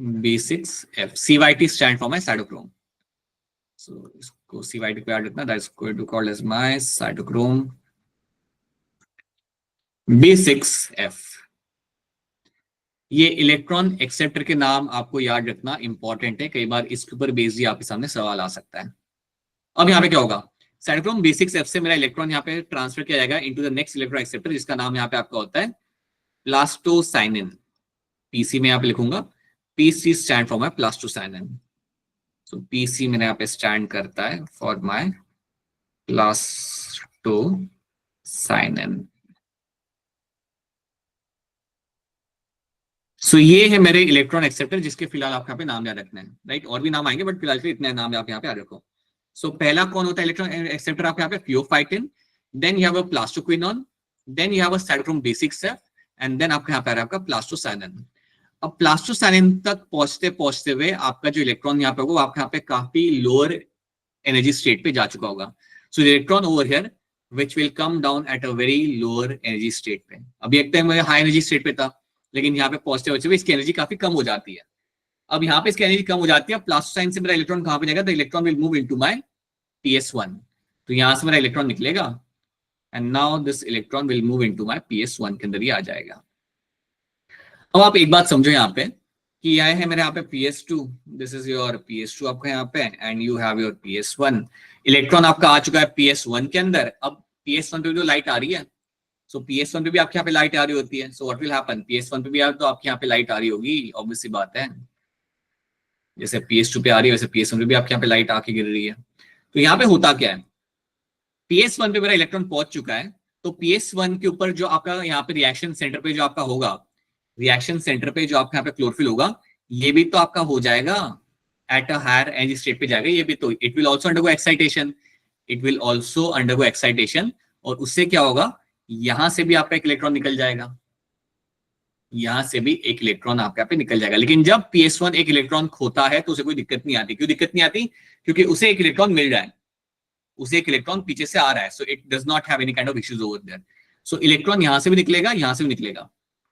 Speaker 1: B6F. CYT stand for my cytochrome. So इसको CYT पे याद रखना. That is going to call as my cytochrome. B6F. ये इलेक्ट्रॉन एक्सेप्टर के नाम आपको याद रखना इंपॉर्टेंट है. कई बार इसके ऊपर बेस्ड ही आपके सामने सवाल आ सकता है. अब यहाँ पे क्या होगा, साइटोक्रोम B6F से मेरा इलेक्ट्रॉन यहाँ पे ट्रांसफर किया जाएगा into the next electron acceptor, जिसका नाम यहाँ पे आपका होता है प्लास्टोसाइनिन. PC में यहाँ पे लिखूंगा. PC stand for my plastocyanin. So PC मेरे यहाँ पे स्टैंड करता है फॉर माय प्लास्टोसाइनिन. सो ये है मेरे इलेक्ट्रॉन एक्सेप्टर जिसके फिलहाल आपको यहाँ पे नाम याद रखना है. राइट, और भी नाम आएंगे बट फिलहाल के इतने नाम आप यहाँ पे याद रखो. सो पहला कौन होता है इलेक्ट्रॉन एक्सेप्टर आपके यहाँ पे, pheophytin. Then you have a plastoquinone. Then you have a cytochrome B6F and then आपके यहाँ पे आपका प्लास्टोसाइनिन. अब प्लास्टोसाइनिन तक पहुंचते पहुंचते हुए आपका जो इलेक्ट्रॉन यहाँ पे होगा वो आपके यहाँ पे काफी लोअर एनर्जी स्टेट पे जा चुका होगा. सो electron over here which will come down at a very lower energy state पे. अभी एक टाइम हाई एनर्जी स्टेट पे था, लेकिन यहाँ पे पहुंचते हुए इसकी एनर्जी काफी कम हो जाती है. अब यहाँ पे इसकी एनर्जी कम हो जाती है. प्लास्टोसाइनिन से मेरा इलेक्ट्रॉन कहाँ पे जाएगा, तो electron will move into my PS1. तो यहां से मेरा इलेक्ट्रॉन निकलेगा and now this electron will move into my PS1 के अंदर ही आ जाएगा. अब आप एक बात समझो यहाँ पे कि यह है मेरे यहाँ पे PS2. This is your PS2 आपका यहाँ पे and you have your PS1. Electron आपका आ चुका है PS1 के अंदर. अब PS1 पे जो लाइट आ रही है, सो PS1 पे भी आपके यहाँ पे लाइट आ रही होती है. So what will happen, PS1 पे भी तो आपके यहाँ पे लाइट आ रही होगी, ऑब्वियस सी बात है. जैसे PS2 पे आ रही है वैसे PS1 पे भी आपके यहाँ पे लाइट आके गिर रही है. तो यहाँ पे होता क्या है, PS1 पे मेरा इलेक्ट्रॉन पहुंच चुका है. तो PS1 के ऊपर जो आपका यहाँ पे रिएक्शन सेंटर पे जो आपका होगा, रिएक्शन सेंटर पे जो आपका यहाँ पे क्लोरोफिल होगा, ये भी तो आपका हो जाएगा at a higher energy state पे जाएगा. ये भी तो it will also undergo excitation. It will also undergo excitation. और उससे क्या होगा, यहां से भी आपका एक इलेक्ट्रॉन निकल जाएगा, यहां से भी एक इलेक्ट्रॉन आपके यहाँ पे निकल जाएगा. लेकिन जब PS1 एक इलेक्ट्रॉन खोता है तो उसे कोई दिक्कत नहीं आती. क्यों दिक्कत नहीं आती, क्योंकि उसे एक इलेक्ट्रॉन मिल रहा है, उसे एक इलेक्ट्रॉन पीछे से आ रहा है. So it does not have any kind of issues over there. So electron यहां से भी निकलेगा, यहां से भी निकलेगा.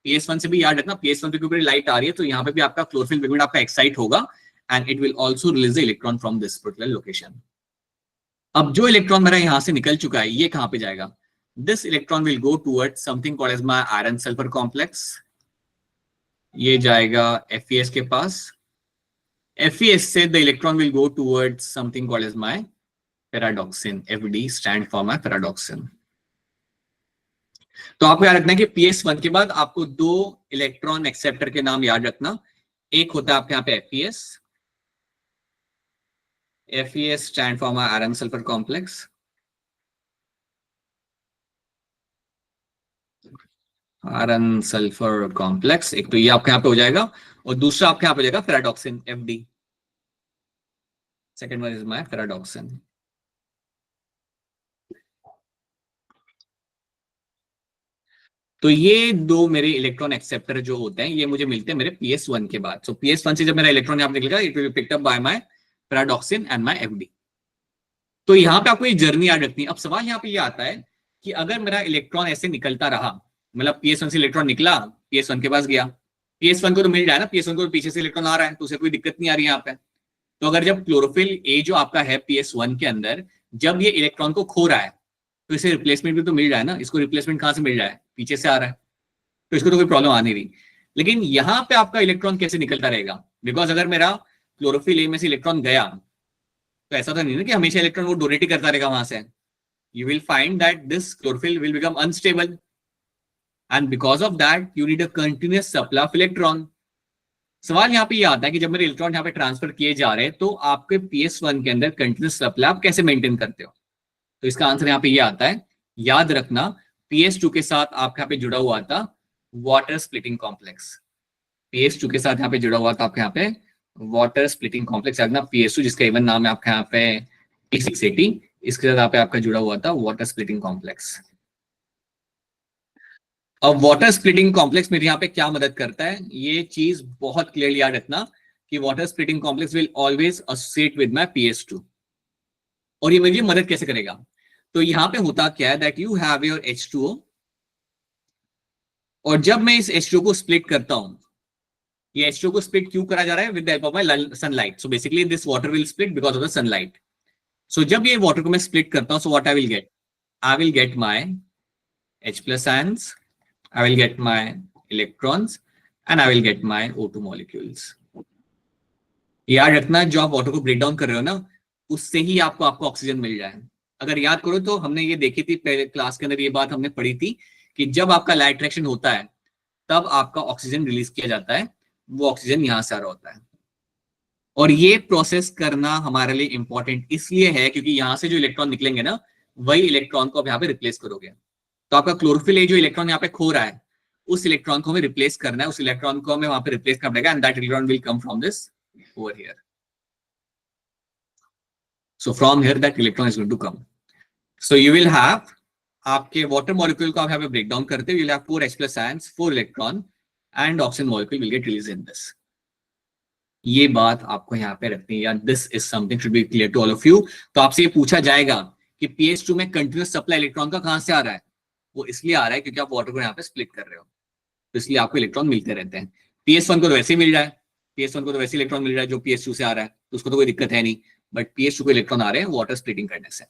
Speaker 1: PS1 से भी याद रखना, PS1 पे क्योंकि लाइट आ रही है तो यहाँ पे भी आपका क्लोरोफिल पिगमेंट आपका एक्साइट होगा and it will also release the electron from this particular location. अब जो इलेक्ट्रॉन मेरा यहां से निकल चुका है, ये कहां पे जाएगा, this electron will go towards something called as my iron sulfur complex. ये जाएगा FeS के पास. FeS से the electron will go towards something called as my paradoxin. FD stand for my paradoxin. तो आपको याद रखना है कि PS1 के बाद आपको दो इलेक्ट्रॉन एक्सेप्टर के नाम याद रखना. एक होता है आपके यहाँ पे FeS. FeS stand for my iron sulfur complex. Iron sulphur complex, एक तो ये आपके यहाँ पे हो जाएगा और दूसरा आपके यहाँ पे हो जाएगा ferredoxin FD. Second one is my ferredoxin. तो ये दो मेरे इलेक्ट्रॉन एक्सेप्टर जो होते हैं ये मुझे मिलते हैं मेरे PS1 के बाद. सो PS1 से जब मेरा इलेक्ट्रॉन यहाँ पे निकलेगा, it will be picked up by my ferredoxin and my FD. तो यहाँ पे आपको ये जर्नी याद रखनी है. अब सवाल यहाँ पे ये आता है कि अगर मेरा इलेक्ट्रॉन ऐसे निकलता रहा, मतलब PS1 से इलेक्ट्रॉन निकला, PS1 के पास गया, PS1 को तो मिल रहा है ना, PS1 को पीछे से इलेक्ट्रॉन आ रहा है तो उसे कोई दिक्कत नहीं आ रही है यहाँ पे. तो अगर जब क्लोरोफिल A जो आपका है PS1 के अंदर, जब ये इलेक्ट्रॉन को खो रहा है तो इसे रिप्लेसमेंट भी तो मिल रहा है ना. इसको रिप्लेसमेंट कहाँ से मिल रहा है, पीछे से आ रहा है, तो इसको तो कोई प्रॉब्लम आ नहीं रही. लेकिन यहाँ पे आपका इलेक्ट्रॉन कैसे निकलता रहेगा, बिकॉज अगर मेरा क्लोरोफिल A में से इलेक्ट्रॉन गया तो ऐसा तो नहीं ना कि हमेशा इलेक्ट्रॉन वो डोनेट ही करता रहेगा वहां से. You will find that this chlorophyll will become unstable and because of that you need a continuous supply of electron. सवाल यहाँ पे ये आता है कि जब मेरे इलेक्ट्रॉन यहाँ पे ट्रांसफर किए जा रहे हैं तो आपके PS1 के अंदर कंटिन्यूस सप्लाई आप कैसे मेंटेन करते हो. तो इसका आंसर यहाँ पे ये आता है, याद रखना PS2 के साथ आपके यहाँ पे जुड़ा हुआ था वाटर स्प्लिटिंग कॉम्प्लेक्स. PS2 के साथ यहाँ पे जुड़ा हुआ था आपके यहाँ पे वाटर स्प्लिटिंग कॉम्प्लेक्स. याद रखना PS2 जिसका इवन नाम है आपके यहाँ पे P680, इसके साथ यहाँ पे आपका जुड़ा हुआ था वाटर स्प्लिटिंग कॉम्प्लेक्स. अब वाटर स्प्लिटिंग कॉम्प्लेक्स मेरे यहाँ पे क्या मदद करता है, ये चीज बहुत क्लियरली याद रखना कि water splitting complex will always associate with my PS2. और ये मेरी मदद कैसे करेगा, तो यहाँ पे होता क्या है that you have your H2O, और जब मैं इस H2O को स्प्लिट करता हूं ये H2 को स्प्लिट क्यों करा जा रहा है? With the help of my sunlight. So basically this water will split because of the sunlight. So जब ये वाटर को मैं स्प्लिट करता हूं, so what I will get? I will get my H plus ions, I will get my electrons, and I will get my O2 molecules. याद रखना, जो आप वाटर को ब्रेक डाउन कर रहे हो ना, उससे ही आपको ऑक्सीजन मिल जाए. अगर याद करो तो हमने ये देखी थी पहले क्लास के अंदर, ये बात हमने पढ़ी थी कि जब आपका लाइट अट्रैक्शन होता है तब आपका ऑक्सीजन रिलीज किया जाता है. वो ऑक्सीजन यहां से आ रहा होता है. और ये प्रोसेस करना हमारे लिए इंपॉर्टेंट इसलिए है क्योंकि यहां से जो इलेक्ट्रॉन निकलेंगे ना, वही इलेक्ट्रॉन को आप यहाँ पे रिप्लेस करोगे. तो आपका क्लोरोफिल जो इलेक्ट्रॉन यहाँ पे खो रहा है, उस इलेक्ट्रॉन को हमें रिप्लेस करना है. उस इलेक्ट्रॉन को हमें वहां पे रिप्लेस करना पड़ेगा, and that electron will come from this over here. So from here that electron is going to come. So you will have, आपके वाटर मॉलिक्यूल को आप यहाँ पे ब्रेक डाउन करते हो, you will have 4 H plus ions, 4 electron, and oxygen molecule will get release in this. ये बात आपको यहाँ पे रखनी है, या this is something should be clear to all of you. तो आपसे ये पूछा जाएगा कि pH2 में कंटिन्यूस सप्लाई इलेक्ट्रॉन का कहां से आ रहा है? वो इसलिए आ रहा है क्योंकि आप वाटर को यहाँ पे स्प्लिट कर रहे हो, तो इसलिए आपको इलेक्ट्रॉन मिलते रहते हैं. pH1 को तो वैसे ही मिल रहा है, pH1 को तो वैसे इलेक्ट्रॉन मिल रहा है जो pH2 से आ रहा है, तो उसको तो कोई दिक्कत है नहीं. बट pH2 को इलेक्ट्रॉन आ रहे हैं वाटर स्प्लिटिंग करने से.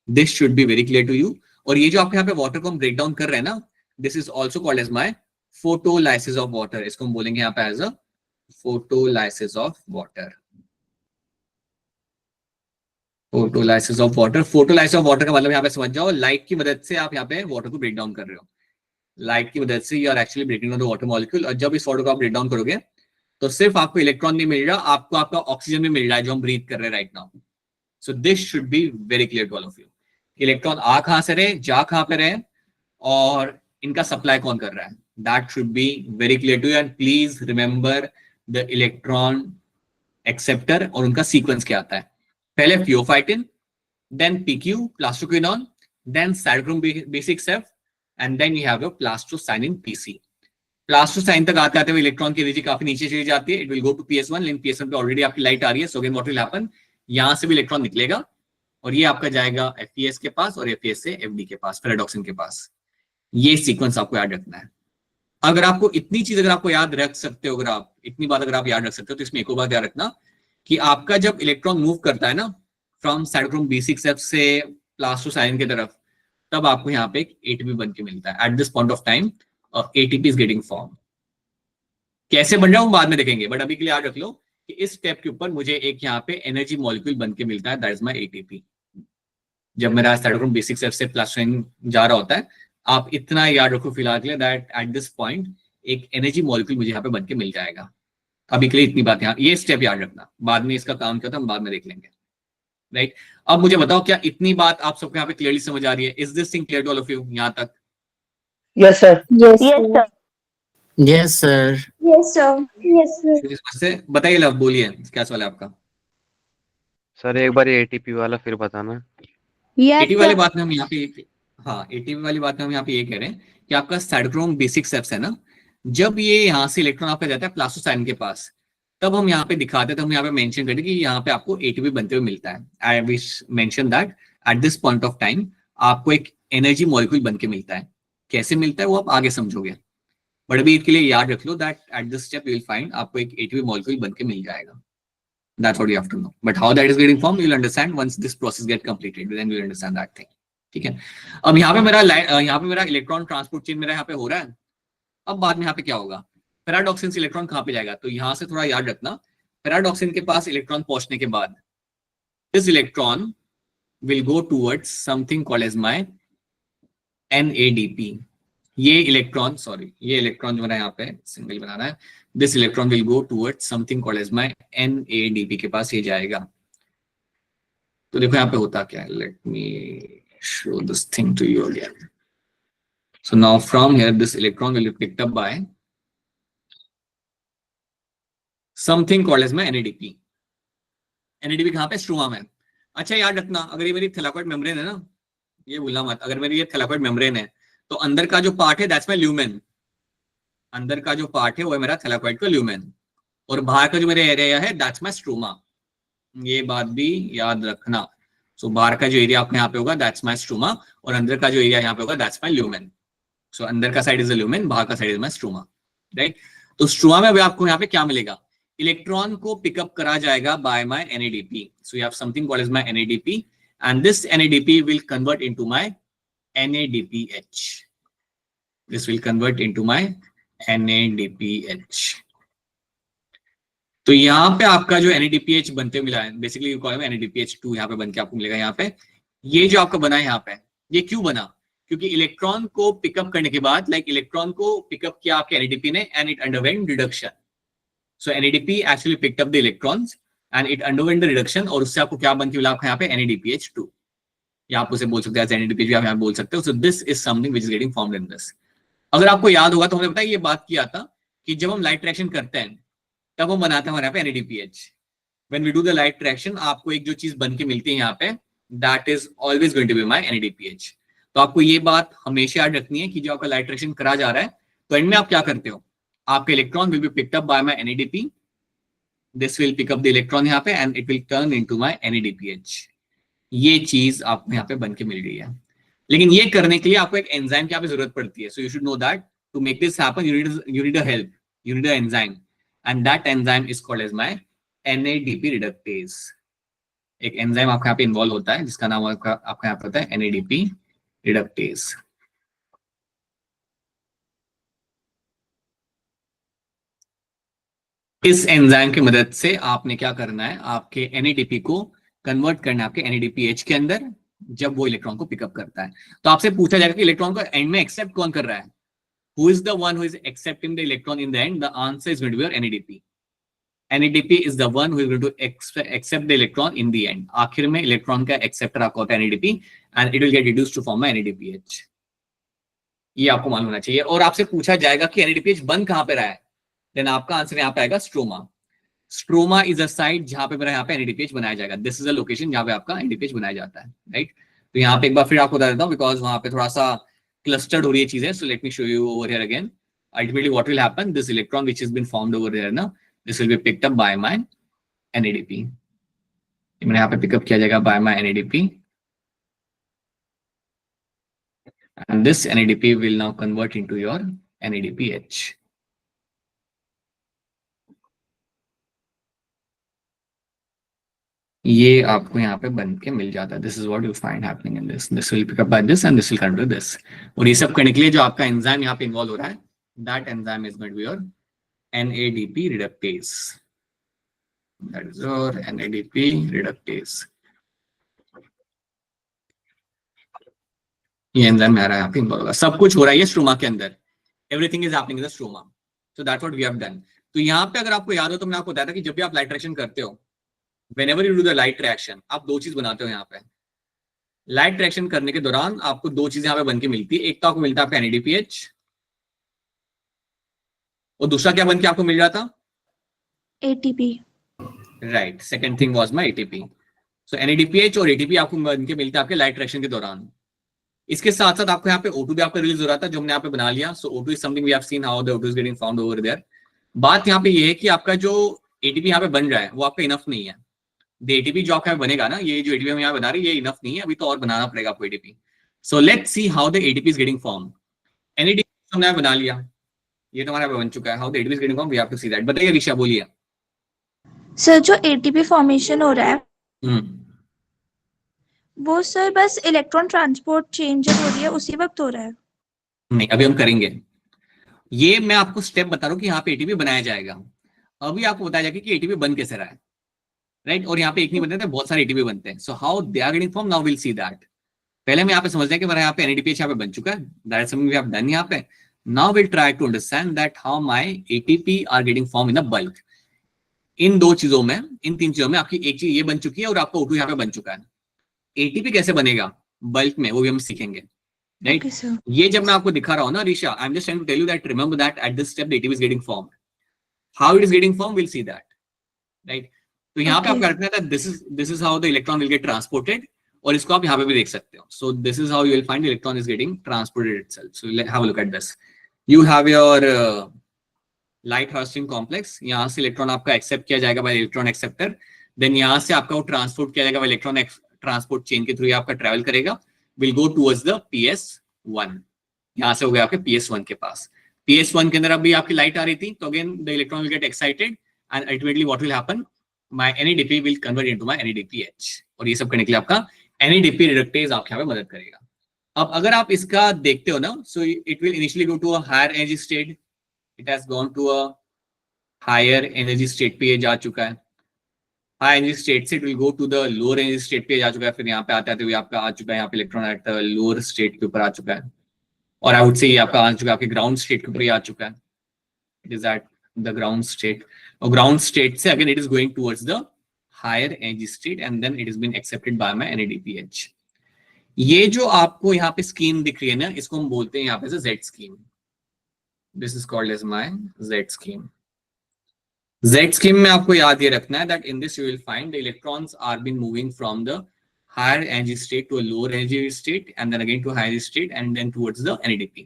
Speaker 1: This should be very clear to you. और ये जो आपके यहाँ पे वाटर को हम ब्रेक डाउन कर रहे हैं ना, this is also called as my photolysis of water. इसको हम बोलेंगे यहाँ पे as a photolysis of water. Photolysis of water. Photolysis of water का मतलब यहाँ पे समझ जाओ, लाइट की मदद से आप यहाँ पे वाटर को ब्रेक डाउन कर रहे हो. लाइट की मदद से you are actually breaking down the water molecule. और जब इस वाटर को आप ब्रेक डाउन करोगे तो सिर्फ आपको इलेक्ट्रॉन नहीं मिल रहा, आपको आपका ऑक्सीजन भी मिल रहा है जो हम ब्रीथ कर रहे हैं right now. So this should be very clear to all of you. Electron आ कहां से रहे, जा कहां पे रहे, और इनका सप्लाई कौन कर रहा है. That should be very clear to you. And please remember the electron acceptor और उनका सीक्वेंस क्या आता है. पहले pheophytin, then PQ, plastoquinone, then cytochrome B6F, and then you have a plastocyanin PC. प्लास्टोसाइन तक आते आते हुए इलेक्ट्रॉन की एनर्जी काफी नीचे चली जाती है. It will go to PS1, लेकिन PS1 पे ऑलरेडी आपकी लाइट आ रही है. So again what will happen, यहां से भी इलेक्ट्रॉन निकलेगा और ये आपका जाएगा FeS के पास और FeS से FD के पास, फेराडॉक्सिन के पास. ये सीक्वेंस आपको याद रखना है. अगर आपको इतनी चीज अगर आपको याद रख सकते हो, अगर आप इतनी बात अगर आप याद रख सकते हो, तो इसमें एक और बात याद रखना कि आपका जब इलेक्ट्रॉन मूव करता है ना फ्रॉम साइटोक्रोम B6F से प्लास्टोसाइन की तरफ, तब आपको यहाँ पे एक ATP बन के मिलता है. At this point of time ATP is getting form. कैसे बन रहा हूं बाद में देखेंगे, बट अभी के लिए याद रख लो कि इस स्टेप के ऊपर मुझे एक यहाँ पे एनर्जी मॉलिक्यूल बन के मिलता है, दैट इज माय ATP. जब मेरा साइटोक्रोम B6F से प्लास्टोसाइन जा रहा होता है, आप इतना याद रखो फिलहाल के लिए दैट एट दिस पॉइंट एक एनर्जी मॉलिक्यूल मुझे यहाँ पे बन के मिल जाएगा. अभी के लिए इतनी बात यहाँ, ये स्टेप याद रखना. बाद में इसका काम क्या था हम बाद में देख लेंगे. राइट. अब मुझे बताओ, क्या इतनी बात आप सबको यहाँ पे क्लियरली समझ आ रही है? Is this thing clear to all of you यहाँ तक?
Speaker 6: Yes, sir.
Speaker 3: Yes, sir.
Speaker 4: Yes sir.
Speaker 3: Yes, sir. Yes, sir.
Speaker 1: से बताइए, लव बोलिए, क्या सवाल है आपका?
Speaker 2: सर एक बार ATP वाला फिर बताना.
Speaker 3: Yes,
Speaker 1: ATP वाली
Speaker 3: sir.
Speaker 1: बात में हम यहाँ पे, हाँ ATP वाली बात में हम यहाँ पे ये कह रहे हैं कि आपका साइटोक्रोम B6F है ना, जब ये यहाँ से इलेक्ट्रॉन आपका जाता है प्लास्टोसाइन के पास, तब हम यहाँ पे दिखाते हैं, तो हम यहाँ पे मेंशन करते हैं कि यहाँ पे आपको ATP बनते हुए मिलता है. I wish mention that at this point of time आपको एक एनर्जी मॉलिक्यूल बन के मिलता है. कैसे मिलता है वो आप आगे समझोगे, बट अभी इसके लिए याद रख लो that at this step you will find आपको एक ATP मॉलिक्यूल बन के मिल जाएगा. That's what you have to know. But how that is getting formed, you'll understand once this process get completed. Then you'll understand that thing. ठीक है. अब यहाँ पे मेरा इलेक्ट्रॉन ट्रांसपोर्ट चेन मेरा यहाँ पे हो रहा है. अब बाद में यहाँ पे क्या होगा, पैराडॉक्सिन से इलेक्ट्रॉन कहाँ पे जाएगा? तो यहाँ से थोड़ा याद रखना, पैराडॉक्सिन के पास इलेक्ट्रॉन पहुंचने के बाद this electron will go towards something called as my NADP. ये इलेक्ट्रॉन जो मेरा यहाँ पे सिंबल बनाना है, this electron will go towards something called as my NADP के पास ये जाएगा. तो देखो यहाँ पे होता क्या है, let me show this thing to you again. So now from here this electron will be picked up by something called as my NADP. NADP कहाँ पे? स्ट्रोमा में. अच्छा याद रखना, अगर ये मेरी थैलाकोइड मेम्ब्रेन है ना, ये भूलना मत, अगर मेरी ये थैलाकोइड मेम्ब्रेन है तो अंदर का जो पार्ट है दैट्स माय ल्यूमेन. अंदर का जो पार्ट है वो है मेरा थैलाकोइड का ल्यूमेन, और बाहर का जो मेरा एरिया है दैट्स माय स्ट्रोमा. ये बात भी याद रखना. सो बाहर का जो एरिया आपके यहाँ पे होगा दैट्स माय स्ट्रोमा, और अंदर का जो एरिया यहाँ पे होगा दैट्स माय ल्यूमेन. सो अंदर का साइड इज द ल्यूमेन, बाहर का side is my stroma. Right. तो स्ट्रोमा में अभी आपको यहाँ पे क्या मिलेगा, इलेक्ट्रॉन को पिकअप करा जाएगा by my NADP. So you have something called as my NADP and this NADP will convert into my NADPH. This will convert into my NADPH. तो यहाँ पे आपका जो NADPH बनते मिला है, बेसिकली यू कॉल NADPH2 यहाँ पे बनके आपको मिलेगा. यहाँ पे ये जो आपका बना है यहाँ पे, ये क्यों बना, क्योंकि इलेक्ट्रॉन को पिकअप करने के बाद, लाइक इलेक्ट्रॉन को पिकअप किया आपके NADP ने and it underwent reduction. So NADP actually picked up the electrons and it underwent the reduction, और उससे आपको क्या बन के मिला आपका यहाँ पे NADPH2, या आप उसे बोल सकते हैं NADPH, आप यहाँ बोल सकते हो. So this is something which is getting formed in this. अगर आपको याद होगा तो हमने बताया ये बात किया था कि जब हम लाइट ट्रैक्शन करते हैं तब हम बनाते हैं हमारे यहाँ पे NADPH. When we do the light traction, आपको एक जो चीज बन के मिलती है यहाँ पे, that is always going to be my NADPH. तो आपको ये बात हमेशा याद रखनी है कि जो आपका लाइट ट्रैक्शन करा जा रहा है, तो एंड में आप क्या करते हो, आपका electron will be picked up by my NADP. This will pick up the electron यहाँ पे and it will turn into my NADPH. ये चीज आपको यहाँ पे बन के मिल रही है. लेकिन ये करने के लिए आपको एक एंजाइम की यहाँ पे जरूरत पड़ती है. So you should know that to make this happen you need a help, you need an enzyme, and that enzyme is called as my NADP reductase. एक एंजाइम आपका यहाँ पे इन्वॉल्व होता है जिसका नाम आपका यहाँ पे होता है NADP reductase. इस एंजाइम की मदद से आपने क्या करना है, आपके NADP को कन्वर्ट करना है आपके NADPH के अंदर जब वो इलेक्ट्रॉन को पिकअप करता है. तो आपसे पूछा जाएगा कि इलेक्ट्रॉन को एंड में एक्सेप्ट कौन कर रहा है, who is the one who is accepting the electron in the end? The answer is going to be your NADP. NADP is the one who is going to accept the electron in the end. आखिर में electron का acceptor आपका होता है NADP and it will get reduced to form a NADPH. ये आपको मालूम होना चाहिए. और आपसे पूछा जाएगा कि NADPH बन कहाँ पे रहा है, देन आपका आंसर यहाँ पे आएगा stroma. Stroma is a site जहां पे मेरा यहाँ पे NADPH बनाया जाएगा. दिस इज अ लोकेशन जहां पे आपका NADPH बनाया जाता है, राइट. तो यहाँ पे एक बार फिर आपको बता देता हूँ, बिकॉज वहां पे थोड़ा सा clustered हो रही है चीजें. So let me show you over here again. Ultimately what will happen, this electron which has been formed over here now, this will be picked up by my NADP. मैंने यहाँ पे पिकअप किया जाएगा by my NADP, and this NADP will now convert into your NADPH. ये आपको यहाँ पे बन के मिल जाता है. This is what you find happening in this. This will pick up by this and this will convert to this. और ये सब करने के लिए जो आपका एंजाइम यहाँ पे इन्वॉल्व हो रहा है, that enzyme is going to be your NADP reductase. That is your NADP reductase. ये एंजाइम आ रहा है यहाँ पे इन्वॉल्व होगा. सब कुछ हो रहा है ये स्ट्रोमा के अंदर. Everything is happening in the stroma. So that's what we have done. तो यहाँ पे अगर आपको याद हो तो मैंने आपको बताया था कि जब भी आप लाइट ट्रैक्शन करते हो, whenever you do the light reaction, आप दो चीज बनाते हो. यहाँ पे लाइट ट्रैक्शन करने के दौरान आपको दो चीजें यहाँ पे बनके मिलती है. एक तो आपको मिलता है आपका NADPH, और दूसरा क्या बनके आपको मिल रहा था,
Speaker 5: ATP.
Speaker 1: Right. Second thing was my ATP. So NADPH और ATP आपको बनके मिलता है आपके लाइट ट्रैक्शन के दौरान. इसके साथ साथ आपको यहाँ पे O2 भी आपका रिलीज हो रहा था, जो हमने यहाँ पे बना लिया. So O2 is something we have seen how the O2 is getting found over there. बात यहाँ पे ये है कि आपका जो ATP यहाँ पे बन रहा है वो आपका इनफ नहीं है. ATP जो आपका बनेगा ना, ये जो ATP हम यहाँ बना रहे हैं, ये इनफ नहीं है, अभी तो और बनाना पड़ेगा आपको ATP. So let's see how the ATP is getting form. NADP हमने बना लिया, ये तो हमारा बन चुका है. How the ATP is getting form, we have to see that. बताइए ऋषा, बोलिए.
Speaker 7: सर जो ATP फॉर्मेशन हो रहा है वो सर बस इलेक्ट्रॉन ट्रांसपोर्ट चेंज हो रही है उसी वक्त हो रहा है?
Speaker 1: नहीं, अभी हम करेंगे. ये मैं आपको स्टेप बता रहा हूँ कि यहाँ पे ATP बनाया जाएगा. अभी आपको बताया जाएगा कि ATP बन कैसे रहा है, राइट. और यहाँ पे एक नहीं बनते थे, बहुत सारे ATP बनते हैं. So how they are getting form, now will see that. पहले हम यहाँ पे समझते हैं कि हमारे यहाँ पे NADPH यहाँ पे बन चुका है. That is something we have done. यहाँ पे now will try to understand that how my ATP are getting form in a bulk. इन दो चीजों में, इन तीन चीजों में आपकी एक चीज ये बन चुकी है और आपका O2 यहाँ पे बन चुका है. ATP कैसे बनेगा बल्क में, वो भी हम सीखेंगे, राइट. ये जब मैं आपको दिखा रहा हूँ ना Risha, I am just trying to tell you that remember that at this step the ATP is getting form. How it is getting form, will see that, right. तो यहाँ पे आप करते हैं this is how the electron will get transported, और इसको आप यहाँ पे भी देख सकते हो. So this is how you will find electron is getting transported itself. So have a look at this. You have your light harvesting complex. यहाँ से इलेक्ट्रॉन आपका एक्सेप्ट किया जाएगा बाय इलेक्ट्रॉन एक्सेप्टर. देन यहाँ से आपका वो ट्रांसपोर्ट किया जाएगा बाय इलेक्ट्रॉन ट्रांसपोर्ट चेन के थ्रू आपका ट्रैवल करेगा, will go towards the PS1. यहाँ से हो गया आपके PS1 के पास. PS1 के अंदर अभी आपकी लाइट आ रही थी, तो again the electron will get excited and ultimately what will happen, my NADP will convert into my NADPH, और ये सब करने के लिए आपका NADP रिडक्टेज आपके यहाँ पे मदद करेगा। अब अगर आप इसका देखते हो ना, so it will initially go to a higher energy state, it has gone to a higher energy state पे ये जा चुका है, हाई एनर्जी स्टेट से it will go to the lower energy state पे जा चुका है, फिर यहाँ पे आते आते हुए आपका आ चुका है यहाँ पे electron at the lower state के ऊपर आ चुका है, और आई वुड से ये आपका आ चुका है आपके ग्राउंड स्टेट के ऊपर ही आ चुका है, it is at the ground state, और ग्राउंड स्टेट से again it is going towards the higher energy state and then it is been accepted by my NADPH। ये जो आपको यहाँ पे स्कीम दिख रही है ना, इसको हम बोलते हैं यहाँ पे Z scheme, this is called as my Z scheme. Z scheme में आपको याद ये रखना है that in this you will find the electrons are been moving from the higher energy state to a lower energy state and then again to a higher state and then towards the NADP.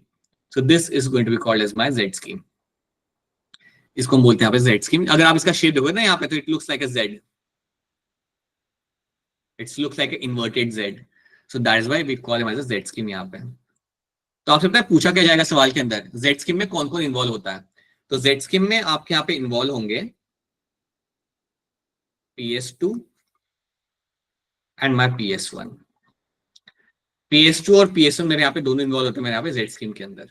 Speaker 1: So this is going to be called as my Z scheme. इसको हम बोलते हैं यहाँ पे Z scheme। अगर आप इसका shape देखोगे ना यहाँ पे, तो it looks like a Z. It looks like an inverted Z. So that is why we call it as a Z scheme यहाँ पे। तो आपसे पता है पूछा क्या जाएगा सवाल के अंदर, Z scheme में कौन कौन इन्वॉल्व होता है? तो Z स्कीम में आपके यहाँ पे इन्वॉल्व होंगे PS2 and my PS1। PS2 और PS1 मेरे यहाँ पे दोनों इन्वॉल्व होते हैं मेरे यहाँ पे Z स्कीम के अंदर,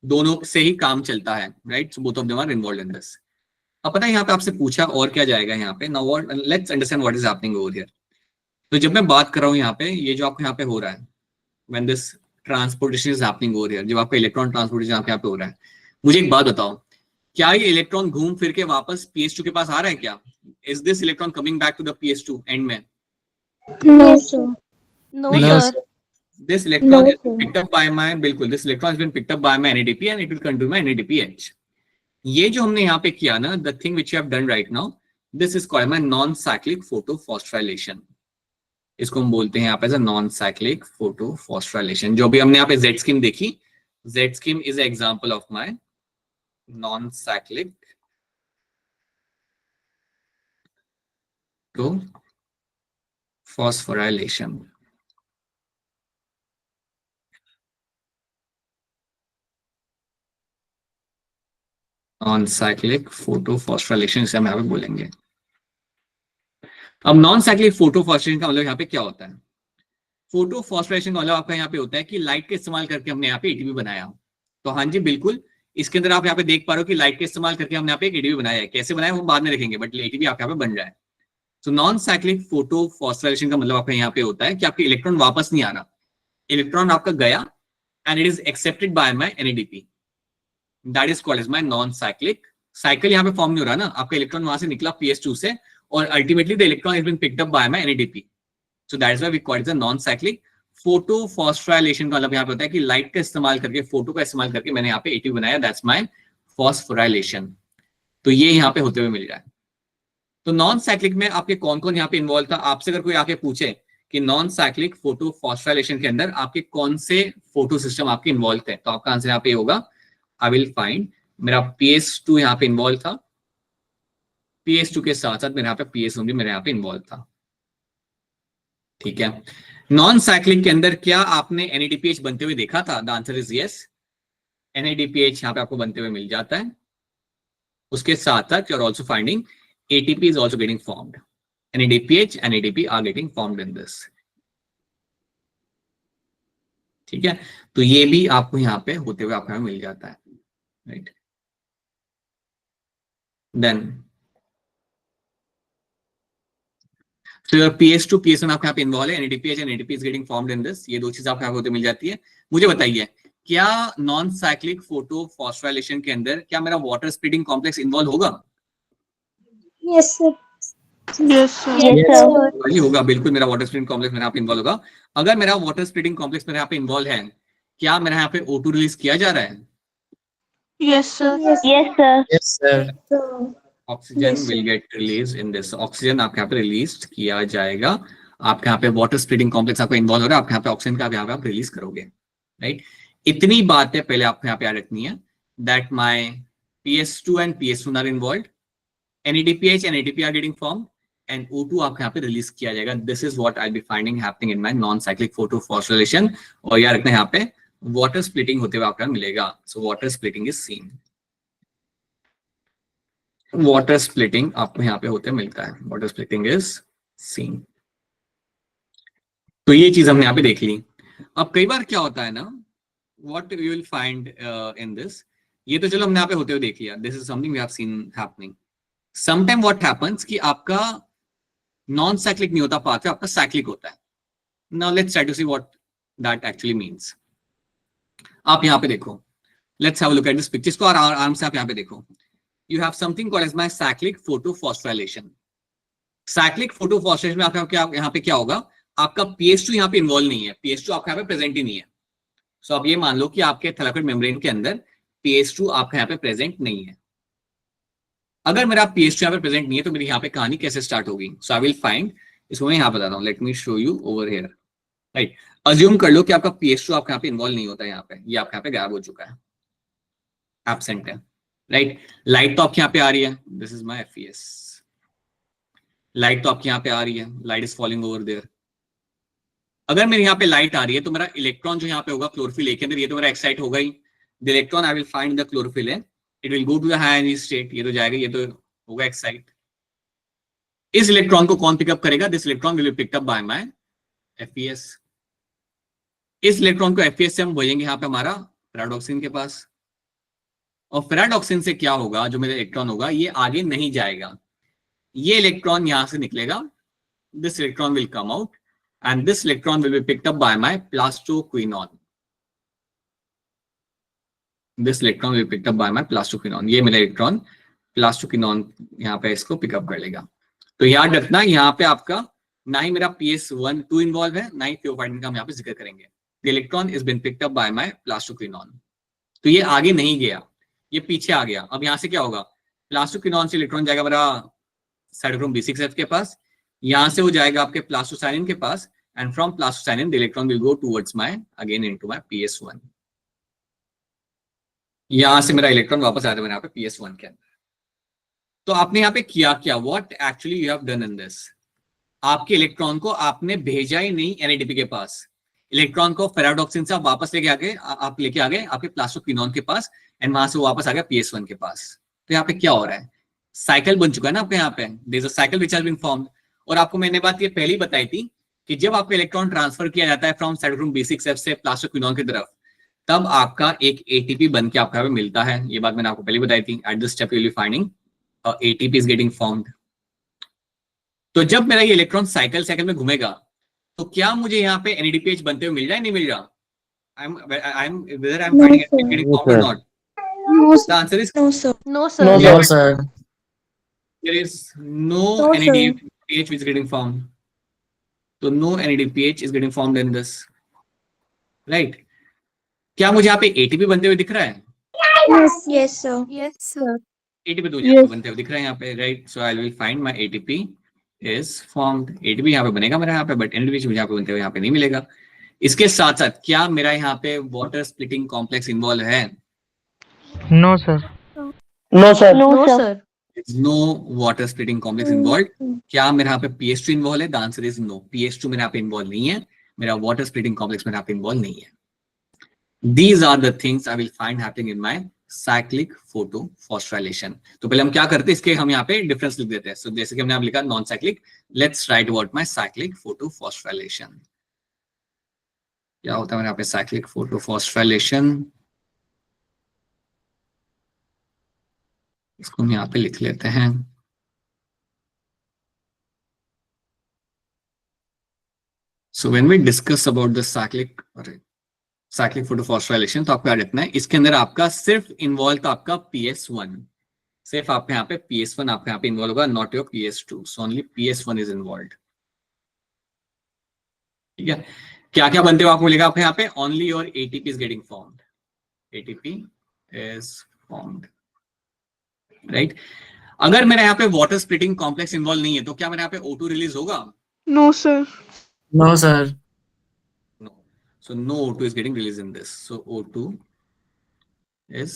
Speaker 1: दोनों से ही काम चलता है, right? So both of them are involved in this. अब पता है यहाँ पे आपसे पूछा और क्या जाएगा यहाँ पे, now let's understand what is happening over here. तो जब मैं बात कर रहा हूँ यहाँ पे, ये जो आपको यहाँ पे हो रहा है, when this transportation is happening over here, जब आपका इलेक्ट्रॉन ट्रांसपोर्टेशन यहाँ पे हो रहा है, मुझे एक बात बताओ, क्या ये इलेक्ट्रॉन घूम फिर के वापस PS2 के पास आ रहा है क्या? Is this electron coming back to the PS2 and में?
Speaker 3: No, sir.
Speaker 7: No,
Speaker 1: No,
Speaker 7: sir.
Speaker 1: This electron
Speaker 3: No,
Speaker 1: is
Speaker 3: sir.
Speaker 1: picked up by my, बिल्कुल, this electron has been picked up by my NADP and it will come to my NADPH. ये जो हमने यहाँ पे किया ना, the thing which you have done right now, this is called my non-cyclic photophosphorylation. इसको हम बोलते हैं यहाँ पे non-cyclic photophosphorylation। जो भी हमने यहाँ पे Z scheme देखी, Z scheme is an example of my non-cyclic phosphorylation। Non-cyclic photophosphorylation इसे हम यहाँ पे बोलेंगे। अब नॉन-साइक्लिक फोटोफॉस्फोराइलेशन का मतलब यहाँ पे क्या होता है? फोटोफॉस्फोराइलेशन का मतलब आपका यहाँ पे होता है कि लाइट का इस्तेमाल करके हमने यहाँ पे ATP बनाया। तो हाँ जी बिल्कुल, इसके अंदर आप यहाँ पे देख पा रहे हो कि लाइट का इस्तेमाल करके हमने यहाँ पे एक ATP बनाया है। कैसे बनाया वो बाद में देखेंगे, बट ATP आपके यहाँ पे बन रहा है। तो नॉन-साइक्लिक फोटोफॉस्फोराइलेशन का मतलब आपका यहाँ पे होता है कि आपके इलेक्ट्रॉन वापस नहीं आ रहा, इलेक्ट्रॉन आपका गया and it is accepted by my NADP, that is called as my non-cyclic. Cycle यहाँ पे फॉर्म नहीं हो रहा ना, आपका इलेक्ट्रॉन वहां से निकला PS2 से और ultimately the electron is been picked up by my NADP, so that is why we call it the non-cyclic photophosphorylation का मतलब यहाँ पे होता है कि लाइट का इस्तेमाल करके, फोटो का इस्तेमाल करके मैंने यहाँ पे ATP बनाया, दैट्स माय फॉस्फोराइलेशन। तो ये यहाँ पे होते हुए मिल रहा है। तो नॉन-साइक्लिक में आपके कौन कौन यहाँ पे इन्वॉल्व था? आपसे अगर कोई आके पूछे कि नॉन-साइक्लिक फोटोफॉस्फोराइलेशन के अंदर आपके कौन से फोटो सिस्टम आपके इन्वॉल्व थे, तो आपका आंसर यहाँ पे होगा आई विल फाइंड, मेरा PS2 यहाँ पे इन्वॉल्व था, PS2 के साथ साथ मेरे यहाँ पे PS1 भी मेरे यहाँ पे इन्वॉल्व था। ठीक है, नॉन-साइक्लिक के अंदर क्या आपने NADPH बनते हुए देखा था? The answer is yes, NADPH यहाँ पे आपको बनते हुए मिल जाता है। उसके साथ साथ you are also finding ATP is also getting formed. NADPH and ATP are getting formed in this. ठीक है, तो ये भी आपको यहाँ पे होते हुए आपको मिल जाता है, right? Then so your PS2 PS1 आपके यहाँ पे इन्वॉल्व है, NADPH and ATP is getting formed in this, ये दो चीज आपको यहाँ पे होते मिल जाती है। मुझे बताइए, क्या नॉन-साइक्लिक फोटोफॉस्फोराइलेशन के अंदर क्या मेरा वाटर स्प्लिटिंग कॉम्प्लेक्स इन्वॉल्व होगा?
Speaker 3: Yes, sir.
Speaker 7: Yes, sir.
Speaker 3: Yes, sir.
Speaker 1: वही होगा, बिल्कुल मेरा वाटर स्प्लिटिंग कॉम्प्लेक्स मेरे यहाँ पे इन्वॉल्व होगा। अगर मेरा वाटर स्प्लिटिंग कॉम्प्लेक्स मेरे यहाँ पे इन्वॉल्व है, क्या मेरे यहाँ पे O2 रिलीज किया जा रहा है?
Speaker 7: Yes, sir.
Speaker 3: Yes, sir.
Speaker 4: Yes, sir.
Speaker 1: Oxygen will get release in this, oxygen आपके यहाँ पे रिलीज किया जाएगा। आपके यहाँ पे वाटर स्प्लिटिंग कॉम्प्लेक्स आपको इन्वॉल्व हो रहा है, आपके यहाँ पे ऑक्सीजन का यहाँ पे आप रिलीज करोगे, राइट? इतनी बात है पहले आपको यहाँ पे याद रखनी है, that my PS2 and PS1 are involve, NADPH and ATP are getting formed and O2 आपके यहाँ पे रिलीज किया जाएगा। This is what I be finding happening in my non-cyclic photophosphorylation. और याद रखना यहाँ पे वाटर स्प्लिटिंग होते हुए आपको मिलेगा. So water splitting is seen. Water splitting आपको यहाँ पे होते मिलता है. Water splitting is seen. तो ये चीज हमने यहाँ पे देख ली. अब कई बार क्या होता है ना, what you will find in this, ये तो चलो हमने यहाँ पे होते हुए देख लिया. This is something we have seen happening. Sometime what happens कि आपका नॉन साइक्लिक नहीं होता पाथ, आपका साइक्लिक होता है. Now let's try to see what that actually means. आप यहाँ पे देखो, let's have a look at this picture. इसको आराम से आप यहाँ पे देखो. You have something called as my cyclic photophosphorylation. Cyclic photophosphorylation में आपका क्या यहाँ पे क्या होगा, आपका pH2 यहाँ पे इन्वॉल्व नहीं है. pH2 आपका यहाँ पे प्रेजेंट ही नहीं है. सो आप ये मान लो कि आपके थैलेकोइड मेम्ब्रेन के अंदर pH2 आपका यहाँ पे प्रेजेंट नहीं है. अगर मेरा pH2 यहाँ पे प्रेजेंट नहीं है तो मेरी यहाँ पे कहानी कैसे स्टार्ट होगी. सो आई विल फाइंड, इसको मैं यहाँ बताता हूँ. Late me show you over here. Right, assume कर लो कि आपका pH2 आपका यहाँ पे इन्वॉल्व नहीं होता है. यहाँ पे ये आपका यहाँ पे गायब हो चुका है, एब्सेंट है. राइट, लाइट तो आपके यहाँ पे आ रही है. This is my FES. Light तो आपके यहाँ पे आ रही है. Light is falling over there. अगर मेरे यहाँ पे लाइट आ रही है तो मेरा इलेक्ट्रॉन जो यहाँ पे होगा क्लोरोफिल ए के अंदर, ये तो मेरा एक्साइट होगा ही. The electron I will find the chlorophyll A, it will go to the high energy state. ये तो जाएगा, ये तो होगा एक्साइट. इस इलेक्ट्रॉन को कौन पिकअप करेगा? This electron will be picked up by my FES. इस इलेक्ट्रॉन को FES से हम भेजेंगे यहाँ पे हमारा पैराडॉक्सिन के पास. और पैराडॉक्सिन से क्या होगा, जो मेरा इलेक्ट्रॉन होगा ये आगे नहीं जाएगा. ये इलेक्ट्रॉन यहां से निकलेगा. This electron will come out and this electron will be picked up by my plastoquinone. This electron will be picked up by my plastoquinone. ये मेरा इलेक्ट्रॉन प्लास्टोक्विनोन यहाँ पे इसको पिकअप कर लेगा. तो याद रखना, यहाँ पे आपका ना ही मेरा PS1-2 इन्वॉल्व है, ना ही थियोफाइटिन का हम यहाँ पे जिक्र करेंगे. The electron is been picked up by my plastoquinone. तो ये आगे नहीं गया, ये पीछे आ गया. अब यहां से क्या होगा, प्लास्टोक्विनोन से इलेक्ट्रॉन जाएगा मेरा साइटोक्रोम B6F के पास. यहां से वो जाएगा आपके प्लास्टोसाइनिन के पास and from plastocyanin the electron will go towards my again into my PS1. यहां से मेरा इलेक्ट्रॉन वापस आया था मेरे यहाँ पे PS1 के अंदर. तो आपने यहाँ पे किया क्या, what actually you have done in this. आपके इलेक्ट्रॉन को आपने भेजा ही नहीं NADP के पास. इलेक्ट्रॉन को पैराडॉक्सिन से आप वापस लेके आ गए, आप लेके आ गए आपके प्लास्टोक्विनोन के पास एंड वहां से वो वापस आ गया PS1 के पास. तो यहाँ पे क्या हो रहा है, साइकिल बन चुका है ना आपके यहाँ पे. There is a cycle which has been formed. और आपको मैंने बात ये पहले ही बताई थी कि जब आपका इलेक्ट्रॉन ट्रांसफर किया जाता है फ्रॉम साइटोक्रोम B6F से प्लास्टोक्विनोन की तरफ, तब आपका एक ATP बन के आपका मिलता है. ये बात मैंने आपको पहले बताई थी. Eight this step you will be finding ATP is getting formed. तो जब मेरा ये इलेक्ट्रॉन साइकिल में घूमेगा तो क्या मुझे यहाँ पे NADPH बनते हुए मिल रहा है, नहीं मिल रहा? whether I'm finding it getting formed or not? The answer is
Speaker 7: No, sir.
Speaker 5: No, sir.
Speaker 6: No,
Speaker 4: No, sir.
Speaker 1: there is no
Speaker 7: No, sir.
Speaker 1: NADPH which is getting formed. So no NADPH is getting formed in this, right? क्या मुझे यहाँ पे ATP बनते हुए दिख रहा है?
Speaker 7: Yes, sir.
Speaker 5: Yes, sir.
Speaker 1: ATP तो यहाँ पे बनते हुए दिख रहा है यहाँ पे, right? So I will find my ATP is formed. ATP यहाँ पे बनेगा मेरा यहाँ पे, but NADPH मुझे यहाँ पे बनते हुए यहाँ पे नहीं मिलेगा. इसके साथ साथ क्या मेरा यहाँ पे वाटर स्प्लिटिंग कॉम्प्लेक्स इन्वॉल्व है?
Speaker 2: No, sir.
Speaker 6: No, sir.
Speaker 5: No, sir.
Speaker 1: No water splitting complex involve. क्या मेरे यहाँ पे PS2 इन्वॉल्व है? The answer is no. PS2 मेरे यहाँ पे इन्वॉल्व नहीं है. मेरा वाटर स्प्लिटिंग कॉम्प्लेक्स मेरे यहाँ पे इन्वॉल्व नहीं है. These are the things I will find happening in my cyclic photophosphorylation. तो पहले हम क्या करते हैं, इसके हम यहाँ पे डिफरेंस लिख देते हैं. So जैसे कि हमने यहाँ लिखा non cyclic, let's write about my cyclic photophosphorylation. क्या होता है मेरे यहाँ पे साइक्लिक फोटोफॉस्फोराइलेशन, इसको हम यहाँ पे लिख लेते हैं. So when we discuss about the cyclic photophosphorylation, तो आपको याद रखना है इसके अंदर आपका सिर्फ इन्वॉल्व था आपका PS1. सिर्फ आपके यहाँ पे PS1 आपके यहाँ पे इन्वॉल्व होगा, not your PS2. So only PS1 is involve. ठीक है, क्या क्या बनते हो आपको मिलेगा आपके यहाँ पे, only your ATP is getting formed. ATP is formed, right. अगर मेरे यहाँ पे वाटर स्प्लिटिंग कॉम्प्लेक्स इन्वॉल्व नहीं है तो क्या मेरे यहाँ पे O2 रिलीज होगा?
Speaker 7: No, sir.
Speaker 4: No, sir.
Speaker 1: No. So no O2 is getting released in this. So O2 is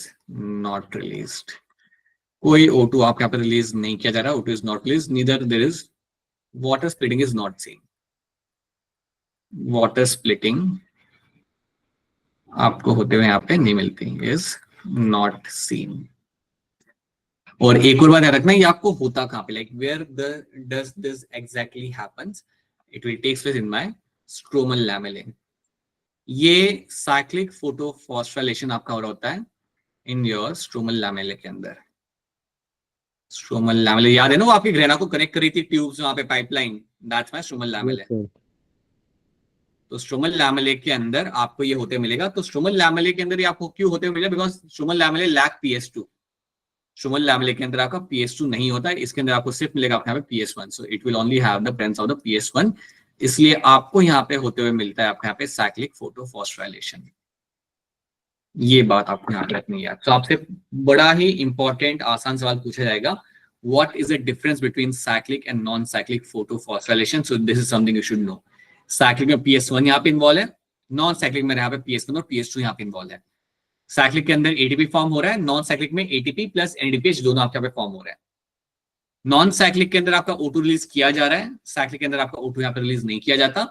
Speaker 1: not released. कोई O2 आपके यहाँ पे रिलीज नहीं किया जा रहा. O2 is not released. Neither there is water splitting is not seen. Water splitting आपको होते हुए यहाँ पे नहीं मिलती, इज नॉट सीन। और एक और बात याद रखना, ये आपको होता कहाँ पे, like where does this exactly happens, it will takes place in my stromal lamellae. ये साइक्लिक फोटोफॉस्फोराइलेशन आपका हो रहा होता है इन योर स्ट्रोमल लैमेले के अंदर। स्ट्रोमल लैमेले याद है ना, वो आपकी ग्रेना को कनेक्ट करी थी ट्यूब्स वहां पे, पाइपलाइन, दैट्स माय स्ट्रोमल लैमेले। तो स्ट्रोमल लैमेले के अंदर आपको ये होते मिलेगा। तो स्ट्रोमल लैमेले के अंदर ये आपको क्यों होते मिलेगा, because stromal lamellae lack PS2। Stromal lamellae के अंदर आपका PS2 नहीं होता है, इसके अंदर आपको सिर्फ मिलेगा आपके यहाँ पे PS1। So it will only have the presence of the PS1, इसलिए आपको यहाँ पे होते हुए मिलता है आपके यहाँ पे साइक्लिक फोटोफॉस्फोराइलेशन। ये बात आपको यहाँ रखनी है। तो आपसे बड़ा ही इंपॉर्टेंट आसान सवाल पूछा जाएगा, what is the difference between cyclic and non cyclic photophosphorylation. So this is something you should no. Cyclic में PS1 यहाँ पे इन्वॉल्व है, नॉन साइक्लिक में यहाँ पे PS1 और PS2 यहाँ पे इन्वॉल्व है। साइक्लिक के अंदर ATP फॉर्म हो रहा है, नॉन साइक्लिक में ATP प्लस NADPH दोनों आपके यहाँ पे फॉर्म हो रहा है। नॉन साइक्लिक के अंदर आपका O2 रिलीज किया जा रहा है, साइक्लिक के अंदर आपका O2 यहाँ पे रिलीज नहीं किया जाता।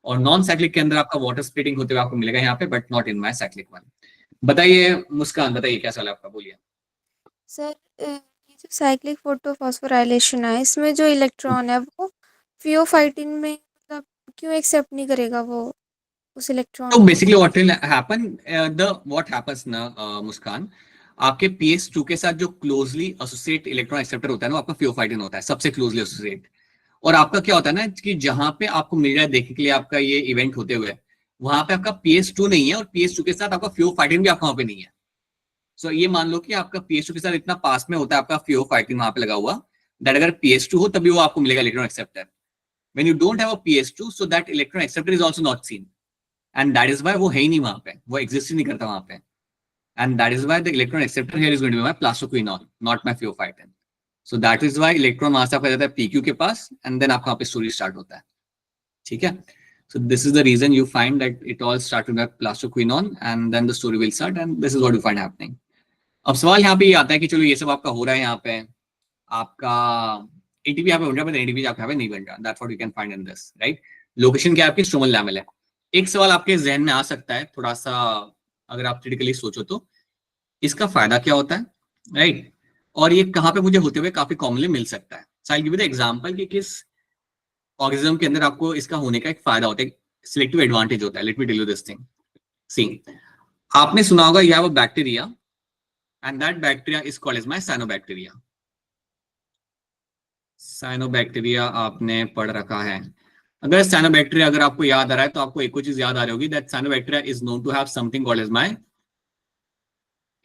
Speaker 1: और नॉन साइक्लिक के अंदर आपका वाटर स्प्लिटिंग होते हुए आपको मिलेगा यहाँ पे, but not in my cyclic one. बताइए मुस्कान, बताइए क्या सवाल है आपका, बोलिए।
Speaker 5: सर ये जो साइक्लिक फोटोफॉस्फोराइलेशन है, इसमें जो इलेक्ट्रॉन है वो फियोफाइटिन में मतलब क्यों एक्सेप्ट नहीं करेगा वो उस इलेक्ट्रॉन
Speaker 1: तो
Speaker 5: को?
Speaker 1: Basically what will happen, what happens ना मुस्कान, आपके PS2 के साथ जो क्लोजली एसोसिएट इलेक्ट्रॉन एक्सेप्टर होता है ना, आपका फियोफाइटिन होता है, सबसे क्लोजली एसोसिएट। और आपका क्या होता है ना कि जहां पे आपको मिल रहा है देखने के लिए आपका ये इवेंट होते हुए, वहां पे आपका PS2 नहीं है, और PS2 के साथ आपका फियोफाइटिन भी आपका वहां पे नहीं है। सो ये मान लो कि आपका PS2 के साथ इतना पास में होता है आपका फियोफाइटिन वहां पे लगा हुआ, दैट अगर PS2 हो तभी वो आपको मिलेगा electron acceptor. When you don't have a PS2, so that electron acceptor is also not seen, and that is why वो है ही नहीं वहां पे, वो एग्जिस्ट ही नहीं करता वहां पे। And that is why the electron acceptor here is going to be my plastoquinol, not my pheophytin. So that is why electron वहां से आपका जाता है PQ के पास, and then आपका वहां पे स्टोरी स्टार्ट होता है। ठीक है, so this is the reason you find that it all start with plastoquinol, and then the story will start, and this is what you find happening. अब सवाल यहाँ पे ये आता है कि चलो ये सब आपका हो रहा है, यहाँ पे आपका ATP यहाँ पे बन रहा है, ATP आपका यहाँ पे नहीं बन रहा। That's what you can find in this, right? Location क्या आपकी स्ट्रोमल लैमेल है। एक सवाल आपके जहन में आ सकता है थोड़ा सा, अगर आप क्रिटिकली सोचो तो, इसका फायदा क्या होता है, राइट? और ये कहां पे मुझे होते हुए काफी कॉमनली मिल सकता है। So I give you the example कि किस ऑर्गेनिज्म के अंदर आपको इसका होने का एक फायदा होता है, सिलेक्टिव एडवांटेज होता है। Let me tell you this thing. See, आपने सुना होगा you have a bacteria, and that bacteria is called as my cyanobacteria. Cyanobacteria आपने पढ़ रखा है। अगर साइनोबैक्टीरिया अगर आपको याद आ रहा है तो आपको एक और चीज याद आ रही होगी, that cyanobacteria is known to have something called as my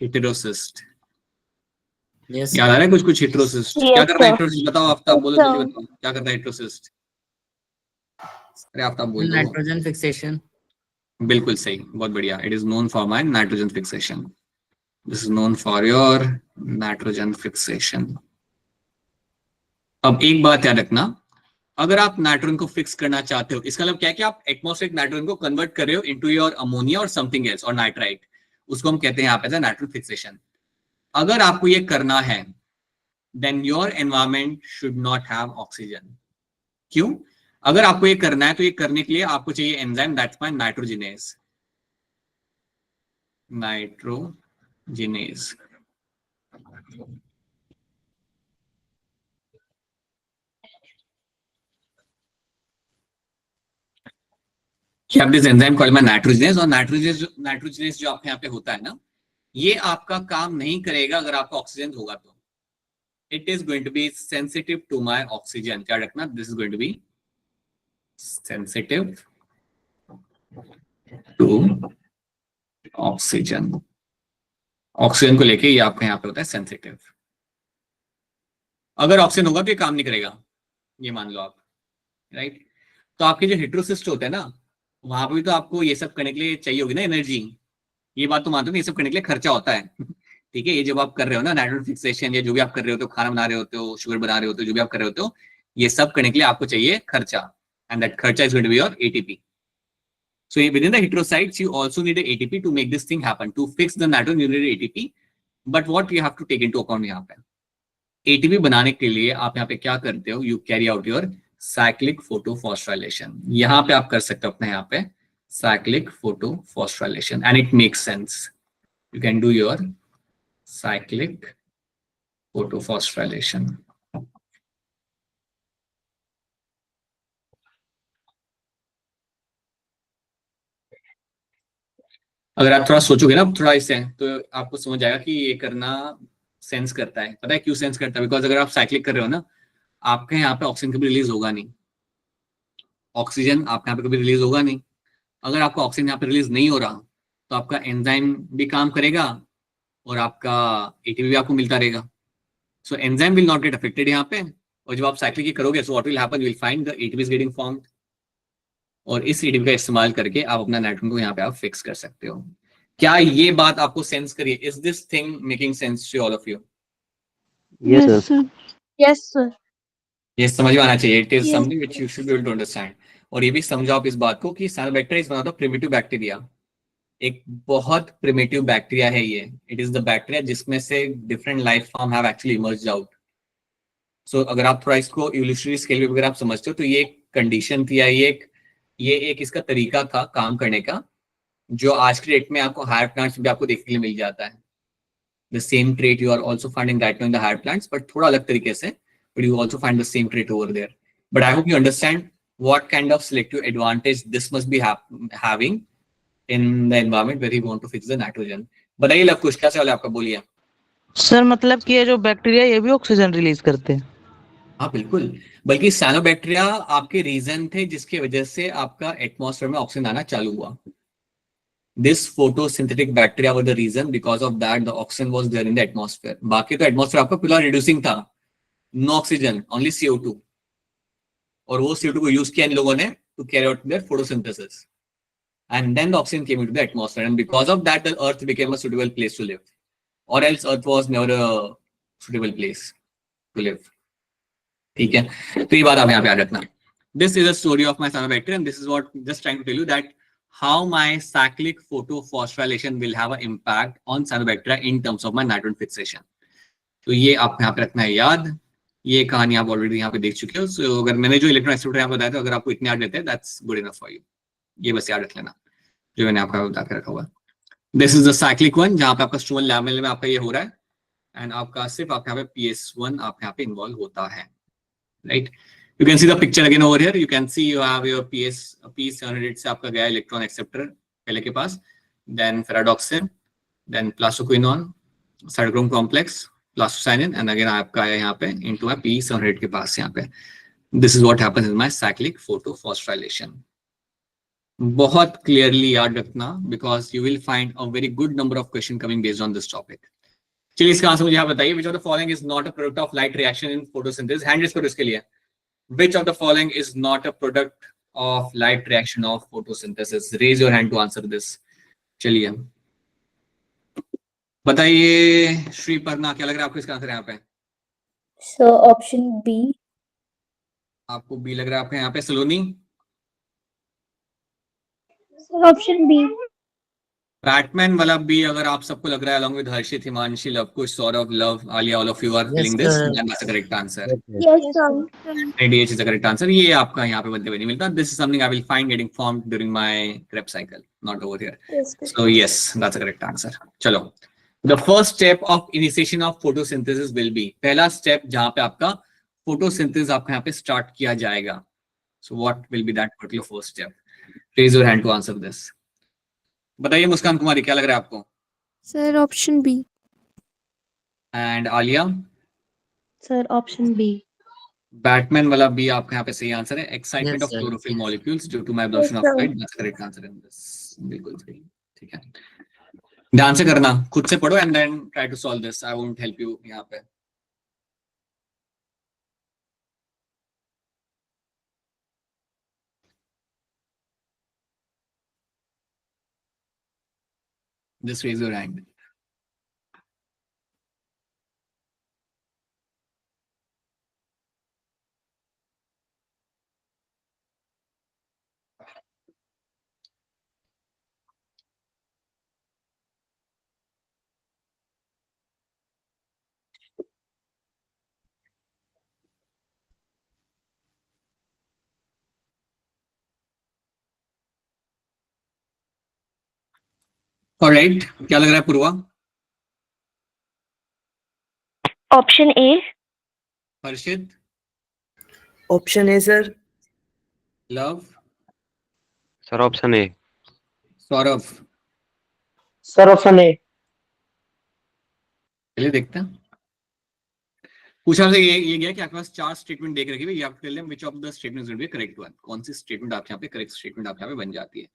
Speaker 1: heterocyst.
Speaker 4: Yes,
Speaker 1: याद आ रहा है कुछ कुछ हेटेरोसिस्ट?
Speaker 3: Yes,
Speaker 1: क्या करता है
Speaker 3: sir.
Speaker 1: हेटेरोसिस्ट, बताओ आफ्ताब, बोलो
Speaker 3: Yes,
Speaker 1: जल्दी
Speaker 3: sir.
Speaker 1: बताओ क्या करता है हेटेरोसिस्ट। अरे आफ्ताब बोल दो।
Speaker 4: nitrogen fixation.
Speaker 1: बिल्कुल सही, बहुत बढ़िया। It is known for my nitrogen fixation. This is known for your nitrogen fixation. अब एक बात याद रखना, अगर आप नाइट्रोजन को फिक्स करना चाहते हो, इसका मतलब क्या है कि आप एटमॉस्फेरिक नाइट्रोजन को कन्वर्ट कर रहे हो इनटू योर अमोनिया और समथिंग एल्स और नाइट्राइट, उसको हम कहते हैं यहाँ पे नाइट्रोजन फिक्सेशन। अगर आपको ये करना है, then your environment should not have oxygen. क्यों? अगर आपको ये करना है तो ये करने के लिए आपको चाहिए enzyme, that's my nitrogenase. Nitrogenase you have this enzyme called nitrogenase, और नाइट्रोजिनेज जो आपके यहाँ पे होता है ना, ये आपका काम नहीं करेगा अगर आपका ऑक्सीजन होगा तो। It is going to be sensitive to my oxygen. क्या रखना, this is going to be sensitive to oxygen. Oxygen को लेके ये आपके यहाँ पे होता है सेंसिटिव। अगर ऑक्सीजन होगा तो ये काम नहीं करेगा, ये मान लो आप, राइट? तो आपके जो हेटेरोसिस्ट होते हैं ना, वहां पे भी तो आपको ये सब करने के लिए चाहिए होगी ना एनर्जी। ये बात तो मानते हो, ये सब करने के लिए खर्चा होता है। ठीक है, ये जब आप कर रहे हो ना नाइट्रोजन फिक्सेशन, या जो भी आप कर रहे होते हो, खाना बना रहे होते हो, शुगर बना रहे होते हो, जो भी आप कर रहे होते हो, ये सब करने के लिए आपको चाहिए खर्चा, एंड दैट खर्चा is going to be your ATP. So within the heterocytes, you also need a ATP to make this thing happen. To fix the nitrogen, you need ATP. But what you have to take into account यहाँ पे, ATP बनाने के लिए आप यहाँ पे क्या करते हो? You carry out your cyclic photofosphorylation. यहाँ पे आप कर सकते हो अपने यहाँ पे cyclic photophosphorylation, and it makes sense. You can do your cyclic photophosphorylation. अगर आप थोड़ा सोचोगे ना थोड़ा इससे, तो आपको समझ आएगा कि ये करना सेंस करता है. पता है क्यों सेंस करता है? बिकॉज अगर आप साइक्लिक कर रहे हो ना, आपके यहाँ पे ऑक्सीजन कभी रिलीज होगा नहीं. ऑक्सीजन आपके यहाँ पे कभी रिलीज होगा नहीं. अगर आपका ऑक्सीजन यहाँ पे रिलीज नहीं हो रहा, तो आपका एंजाइम भी काम करेगा और आपका एटीपी भी आपको मिलता रहेगा. So enzyme will not get affected यहाँ पे. और जब आप साइक्लिक करोगे, so what will happen, you will find the ATP is getting formed, और इस एटीपी का इस्तेमाल करके आप अपना नाइट्रोजन को यहाँ पे आप फिक्स कर सकते हो. क्या ये बात आपको सेंस करिए? Is this thing making sense to all of you?
Speaker 2: Yes, sir.
Speaker 7: Yes, sir.
Speaker 1: ये समझ में आना चाहिए. It is
Speaker 7: Yes.
Speaker 1: Something which you should be able to understand. और ये भी समझो आप इस बात को कि cyanobacteria is one of the primitive bacteria. एक बहुत प्रिमिटिव बैक्टीरिया है ये. इट इज द बैक्टीरिया जिसमें से different life form have actually emerged out. So अगर आप थोड़ा इसको इवोल्यूशनरी स्केल पे अगर आप समझते हो, तो ये एक कंडीशन थी, या ये एक इसका तरीका था काम करने का, जो आज के डेट में आपको हायर प्लांट्स में भी आपको देखने के लिए मिल जाता है. The same trait you are also finding right now in the higher plants, but थोड़ा अलग तरीके से. But you also find the same trait over there. But I hope you understand what kind of selective advantage this must be having in the environment where you want to fix the nitrogen. बताइए love कुछ क्या सवाल है आपका, बोलिए.
Speaker 8: Sir मतलब कि ये जो बैक्टीरिया ये भी ऑक्सीजन रिलीज करते हैं?
Speaker 1: हाँ बिल्कुल. बल्कि साइनोबैक्टीरिया आपके रीजन थे जिसकी वजह से आपका एटमॉस्फेयर में ऑक्सीजन आना चालू हुआ. This photosynthetic bacteria were the reason. Because of that, the oxygen was there in the atmosphere. बाकी तो एटमॉस्फेयर आपका पूरा रिड्यूसिंग था, नो ऑक्सीजन, ओनली CO2. और वो CO2 को यूज किया इन लोगों ने to carry out their photosynthesis, and then the oxygen came into the atmosphere, and because of that the earth became a suitable place to live, और else earth was never a suitable place to live. ठीक है, तो ये बात आप यहाँ पे याद रखना. This is a story of my cyanobacteria, and this is what just trying to tell you that how my cyclic photophosphorylation will have an impact on cyanobacteria in terms of my nitrogen fixation. तो ये आप यहाँ पे रखना है याद. ये कहानी आप ऑलरेडी यहाँ पे देख चुके हो. सो अगर मैंने जो इलेक्ट्रॉन एक्सेप्टर यहाँ बताया था, अगर आपको इतने याद रहते हैं, that's good enough for you. ये बस याद रख लेना जो मैंने आपका बता के रखा हुआ. This is the cyclic one, जहाँ पे आपका स्ट्रोमल लैमेल में आपका ये हो रहा है, एंड आपका सिर्फ आपके यहाँ पे PS1 आप यहाँ पे इन्वॉल्व होता है. Right, you can see the picture again over here. You can see you have your P700 से आपका गया इलेक्ट्रॉन एक्सेप्टर पहले के पास, then ferredoxin, then plastoquinone, cytochrome complex, plastocyanin, and again आपका आया यहाँ पे into a P700 के पास यहाँ पे. This is what happens in my cyclic photophosphorylation. बहुत क्लियरली याद रखना, because you will find a very good number of question coming based on this topic. चलिए इसका आंसर मुझे यहाँ बताइए. Which of the following is not a product of light reaction in photosynthesis? Hand raise करो इसके लिए. Which of the following is not a product of light reaction of photosynthesis? Raise your hand to answer this. चलिए बताइए श्री पर्णा, क्या लग रहा है आपको इसका आंसर यहाँ पे?
Speaker 3: So option B.
Speaker 1: आपको बी लग रहा है आपके यहाँ पे. सलोनी?
Speaker 3: So option B.
Speaker 1: बैटमैन वाला बी अगर आप सबको लग रहा है, along with Harshit, Himanshi, Lavkush, Saurabh, love, Alia, all of you are feeling this,
Speaker 4: sir.
Speaker 1: then that's the correct answer.
Speaker 3: Yes, sir.
Speaker 1: ADH is the correct answer. ये आपका यहाँ पे बनते हुए नहीं मिलता. This is something I will find getting formed during my Krebs cycle, not over here.
Speaker 3: Yes,
Speaker 1: So yes, that's the correct answer. चलो, the first step of initiation of photosynthesis will be, पहला step जहाँ पे आपका photosynthesis आपका यहाँ पे start किया जाएगा. So what will be that particular first step? Raise your hand to answer this. बताइए मुस्कान कुमारी, क्या लग रहा है आपको?
Speaker 5: Sir option B.
Speaker 1: And Alia?
Speaker 7: Sir, option B.
Speaker 1: Batman वाला बी आपका यहाँ पे सही आंसर है. Excitement
Speaker 4: Yes,
Speaker 1: of
Speaker 4: sir.
Speaker 1: Chlorophyll molecules due to my absorption of
Speaker 3: sir.
Speaker 1: Light, that's correct answer in this. बिल्कुल सही. ठीक है, ध्यान से करना, खुद से पढ़ो and then try to solve this. I won't help you यहाँ पे. Just raise your hand. Alright, क्या लग रहा है पूर्वा?
Speaker 9: Option A.
Speaker 1: Harshit?
Speaker 10: Option A sir.
Speaker 1: Love?
Speaker 2: Sir option A.
Speaker 1: Saurabh?
Speaker 6: Sir option A.
Speaker 1: चलिए देखते हैं। पूछा से ये गया कि आपके पास 4 स्टेटमेंट देख रखी है, you have to tell them which of the statements will be correct one. कौन सी स्टेटमेंट आप यहाँ पे करेक्ट स्टेटमेंट आप यहाँ पे बन जाती है।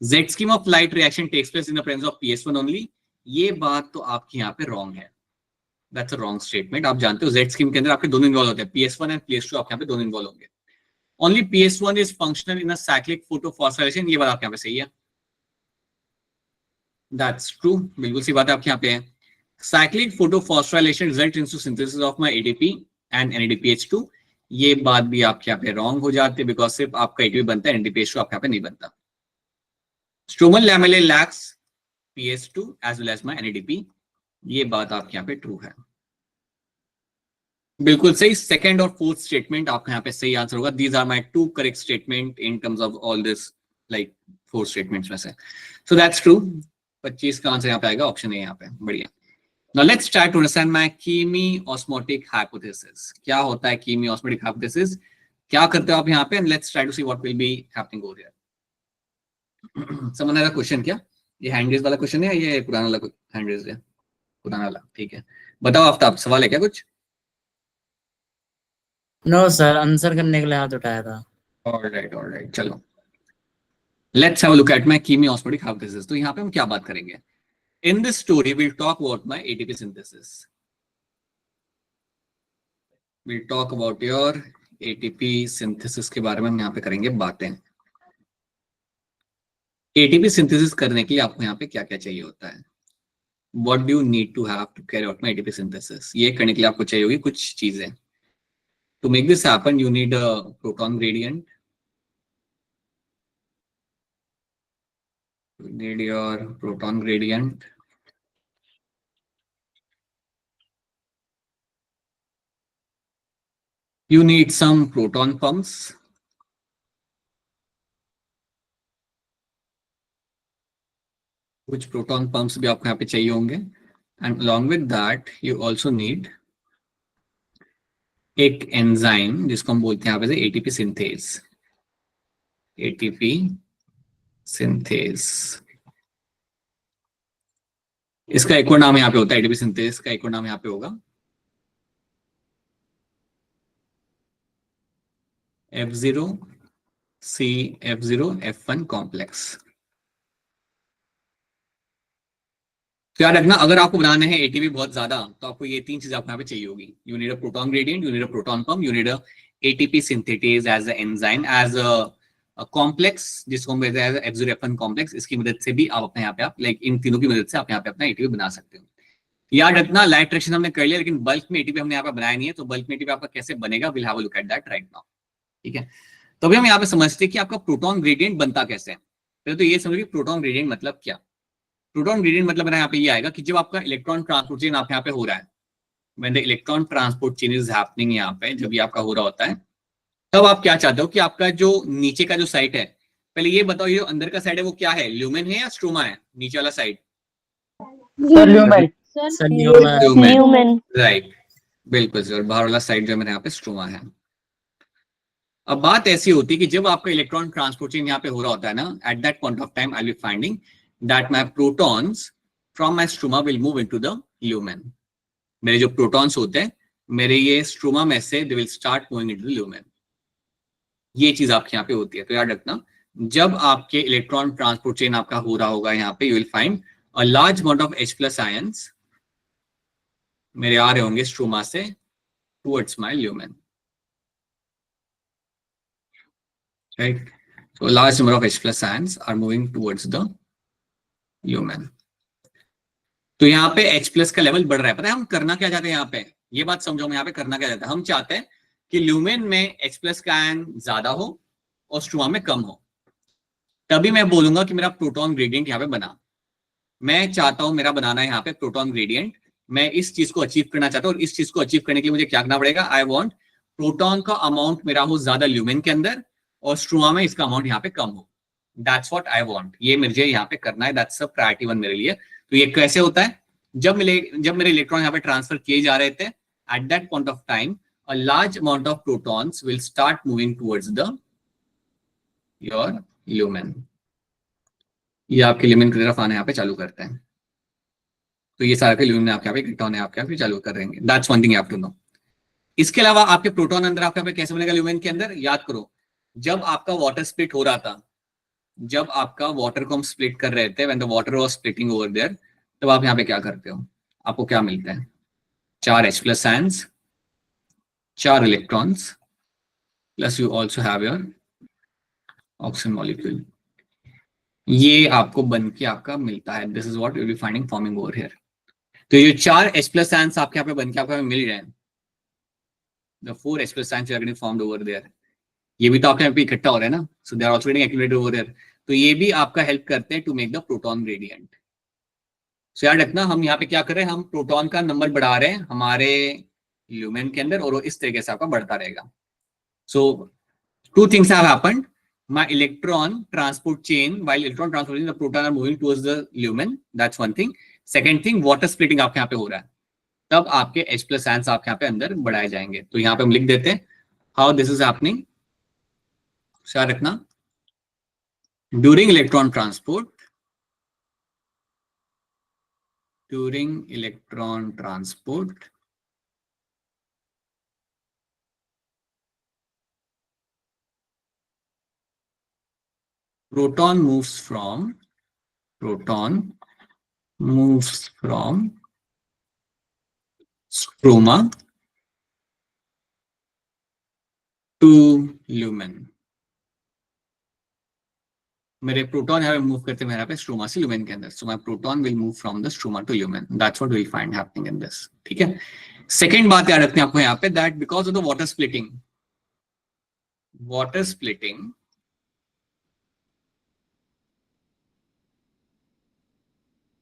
Speaker 1: Z scheme of light reaction takes place in the presence of PS1 only। ये बात तो आपकी यहाँ पे रॉन्ग है, दैट्स अ रॉन्ग स्टेटमेंट। आप जानते हो Z scheme के अंदर आपके दोनों इन्वॉल्व होते हैं, PS1 एंड PS2 आपके यहाँ पे दोनों इन्वॉल्व होंगे। Only PS1 is functional in a cyclic photophosphorylation, ये बात आपके यहाँ पे सही है, दैट्स ट्रू, बिल्कुल सी बात है आपके यहाँ पे है। Cyclic photophosphorylation result into synthesis of my ADP and NADPH2, ये बात भी आपके यहाँ पे रॉन्ग हो जाती है, बिकॉज सिर्फ आपका ADP बनता है, NADPH2 आपके यहाँ पे नहीं बनता। Stromal lamellae lacks PS2 as well as my NADP, ये बात आपके यहाँ पे ट्रू है, बिल्कुल सही। सेकंड और फोर्थ स्टेटमेंट आपका यहाँ पे सही आंसर होगा। These are my 2 correct statement in terms of all this like 4 statements में से, सो दैट्स ट्रू। 25 का आंसर यहाँ पे आएगा ऑप्शन ए यहाँ पे, बढ़िया। Now let's try to understand my chemiosmotic hypothesis। क्या होता है chemiosmotic hypothesis, क्या करते हो आप यहाँ पे, and let's try to see what will be happening over here। समझ आया क्वेश्चन क्या? ये हैंड रेज वाला क्वेश्चन है, ये पुराना वाला हैंड रेज है, पुराना वाला, ठीक है। बताओ आफ्ताब, सवाल है क्या कुछ?
Speaker 4: नो सर, आंसर करने के लिए हाथ उठाया था।
Speaker 1: ऑलराइट, चलो let's have a look at my chemiosmotic hypothesis। तो यहाँ पे हम क्या बात करेंगे? In this story, we'll talk about my ATP synthesis। We'll talk about your ATP synthesis के बारे में हम यहाँ पे करेंगे बातें। ATP synthesis करने के लिए आपको यहाँ पे क्या क्या चाहिए होता है? What do you need to have to carry out my ATP synthesis? ये करने के लिए आपको चाहिए होगी कुछ चीजें। To make this happen, you need a proton gradient। You need your proton gradient। You need some proton pumps। कुछ प्रोटॉन पंप्स भी आपको यहाँ पे चाहिए होंगे। And along with that you also need एक एंजाइम जिसको हम बोलते हैं यहाँ पे ATP सिंथेज। ATP सिंथेज, इसका एक और नाम यहाँ पे होता है, ATP सिंथेज का एक और नाम यहाँ पे होगा F0CF0F1 कॉम्प्लेक्स। तो याद रखना, अगर आपको बनाने हैं ATP बहुत ज्यादा तो आपको ये 3 चीजें आपको यहाँ पे चाहिए होगी। You need a proton gradient, you need a proton pump, you need a ATP synthetase as a enzyme, as a complex जिसको हम कहते हैं F0F1 कॉम्प्लेक्स। इसकी मदद से भी आप अपने यहाँ पे आप लाइक इन तीनों की मदद से आप यहाँ पे अपना ATP बना सकते हो। याद रखना, लाइट रिएक्शन हमने कर लिया, लेकिन बल्क में ATP हमने यहाँ पे बनाया नहीं है, तो बल्क में ATP आपका कैसे बनेगा, will have a look at that right now, ठीक है। तो अभी हम यहाँ पे समझते हैं कि आपका प्रोटॉन ग्रेडियंट बनता कैसे है। पहले तो ये समझिए प्रोटॉन ग्रेडियंट मतलब क्या। प्रोटॉन ग्रेडियंट मतलब मेरा यहाँ पे ये आएगा कि जब आपका इलेक्ट्रॉन ट्रांसपोर्ट चेन आप यहाँ पे हो रहा है, when the electron transport chain is happening, यहाँ पे जब ये आपका हो रहा होता है, तब आप क्या चाहते हो कि आपका जो नीचे का जो साइड है, पहले ये बताओ, ये जो अंदर का साइड है वो क्या है, ल्यूमेन है या स्ट्रोमा है? नीचे वाला साइड
Speaker 9: न्यूमैन।
Speaker 1: राइट, बिल्कुल सर, बाहर वाला साइड जो मेरे यहाँ पे स्ट्रोमा है। अब बात ऐसी होती है कि जब आपका इलेक्ट्रॉन ट्रांसपोर्ट चेन यहाँ पे हो रहा होता है ना, at that point of time I will be finding that my protons from my stroma will move into the lumen. मेरे जो प्रोटॉन्स होते हैं मेरे ये स्ट्रोमा में से दे will start moving into the lumen. ये चीज आपके यहाँ पे होती है। तो याद रखना, जब आपके इलेक्ट्रॉन ट्रांसपोर्ट चेन आपका हो रहा होगा यहाँ पे, you will find a large amount of H+ ions मेरे आ रहे होंगे स्ट्रोमा से towards my lumen, right. So a large number of H+ ions are moving towards the lumen। तो यहाँ पे H+ का लेवल बढ़ रहा है। पता है हम करना क्या चाहते हैं यहाँ पे, ये बात समझो, हम यहाँ पे करना क्या चाहते हैं। हम चाहते हैं कि ल्यूमेन में H+ का आयन ज्यादा हो और स्ट्रोमा में कम हो, तभी मैं बोलूंगा कि मेरा प्रोटॉन ग्रेडियंट यहाँ पे बना। मैं चाहता हूं मेरा बनाना है यहाँ पे प्रोटॉन ग्रेडियंट, मैं इस चीज को अचीव करना चाहता हूँ, और इस चीज को अचीव करने के लिए मुझे क्या करना पड़ेगा, आई वॉन्ट प्रोटॉन का अमाउंट मेरा हो ज्यादा ल्यूमेन के अंदर और स्ट्रोमा में इसका अमाउंट यहाँ पे कम हो। दैट्स व्हाट आई वांट, ये मुझे यहाँ पे करना है, दैट्स अ प्रायोरिटी 1 मेरे लिए। तो ये कैसे होता है, जब मेरे इलेक्ट्रॉन यहाँ पे ट्रांसफर किए जा रहे थे, at that point of time a large amount of protons will start moving towards the your lumen. ये आपके ल्यूमेन की तरफ आने यहाँ पे चालू करते हैं, तो ये सारे ल्यूमेन आपके यहाँ पे इकट्ठा होने आपके यहाँ पे चालू कर देंगे। That's one thing you have to know. इसके अलावा आपके प्रोटॉन अंदर आपके यहाँ पे कैसे बनेगा ल्यूमेन के अंदर, याद करो, जब आपका वाटर स्प्लिट हो रहा था, जब आपका वाटर को हम स्प्लिट कर रहे थे, when the water was splitting over there, तब आप यहाँ पे क्या करते हो, आपको क्या मिलता है, 4 H+ ions, 4 electrons, plus you also have your oxygen molecule. ये आपको बन के आपका मिलता है, this is what you will be finding forming over here. तो ये 4 H+ आयंस आपके यहाँ पे बन के आपको मिल रहे हैं, the 4 H+ ions are getting formed over there, ये भी तो आपके यहाँ पे इकट्ठा हो रहे हैं ना, so they are also getting activated over there. तो ये भी आपका हेल्प करते हैं to make the proton gradient. So याद रखना, हम यहाँ पे क्या कर रहे हैं, हम प्रोटॉन का नंबर बढ़ा रहे हैं हमारे ल्यूमेन के अंदर, और वो इस तरीके से आपका बढ़ता रहेगा। सो 2 things have happened. My electron transport chain, while electron transporting, the proton are moving towards the lumen. That's one thing. Second thing, water splitting आपके यहाँ पे हो रहा है, तब आपके H+ आयंस आपके यहाँ पे अंदर बढ़ाए जाएंगे। तो यहाँ पे हम लिख देते हैं how this is happening. याद रखना, during electron transport, proton moves from stroma to lumen। मेरे प्रोटॉन यहाँ पे मूव करते हैं मेरे यहाँ पे स्ट्रोमा से ल्यूमेन के अंदर, so my proton will move from the stroma to lumen. That's what we will find happening in this. ठीक है, सेकंड बात याद रखते हैं आपको यहाँ पे, that because of the water splitting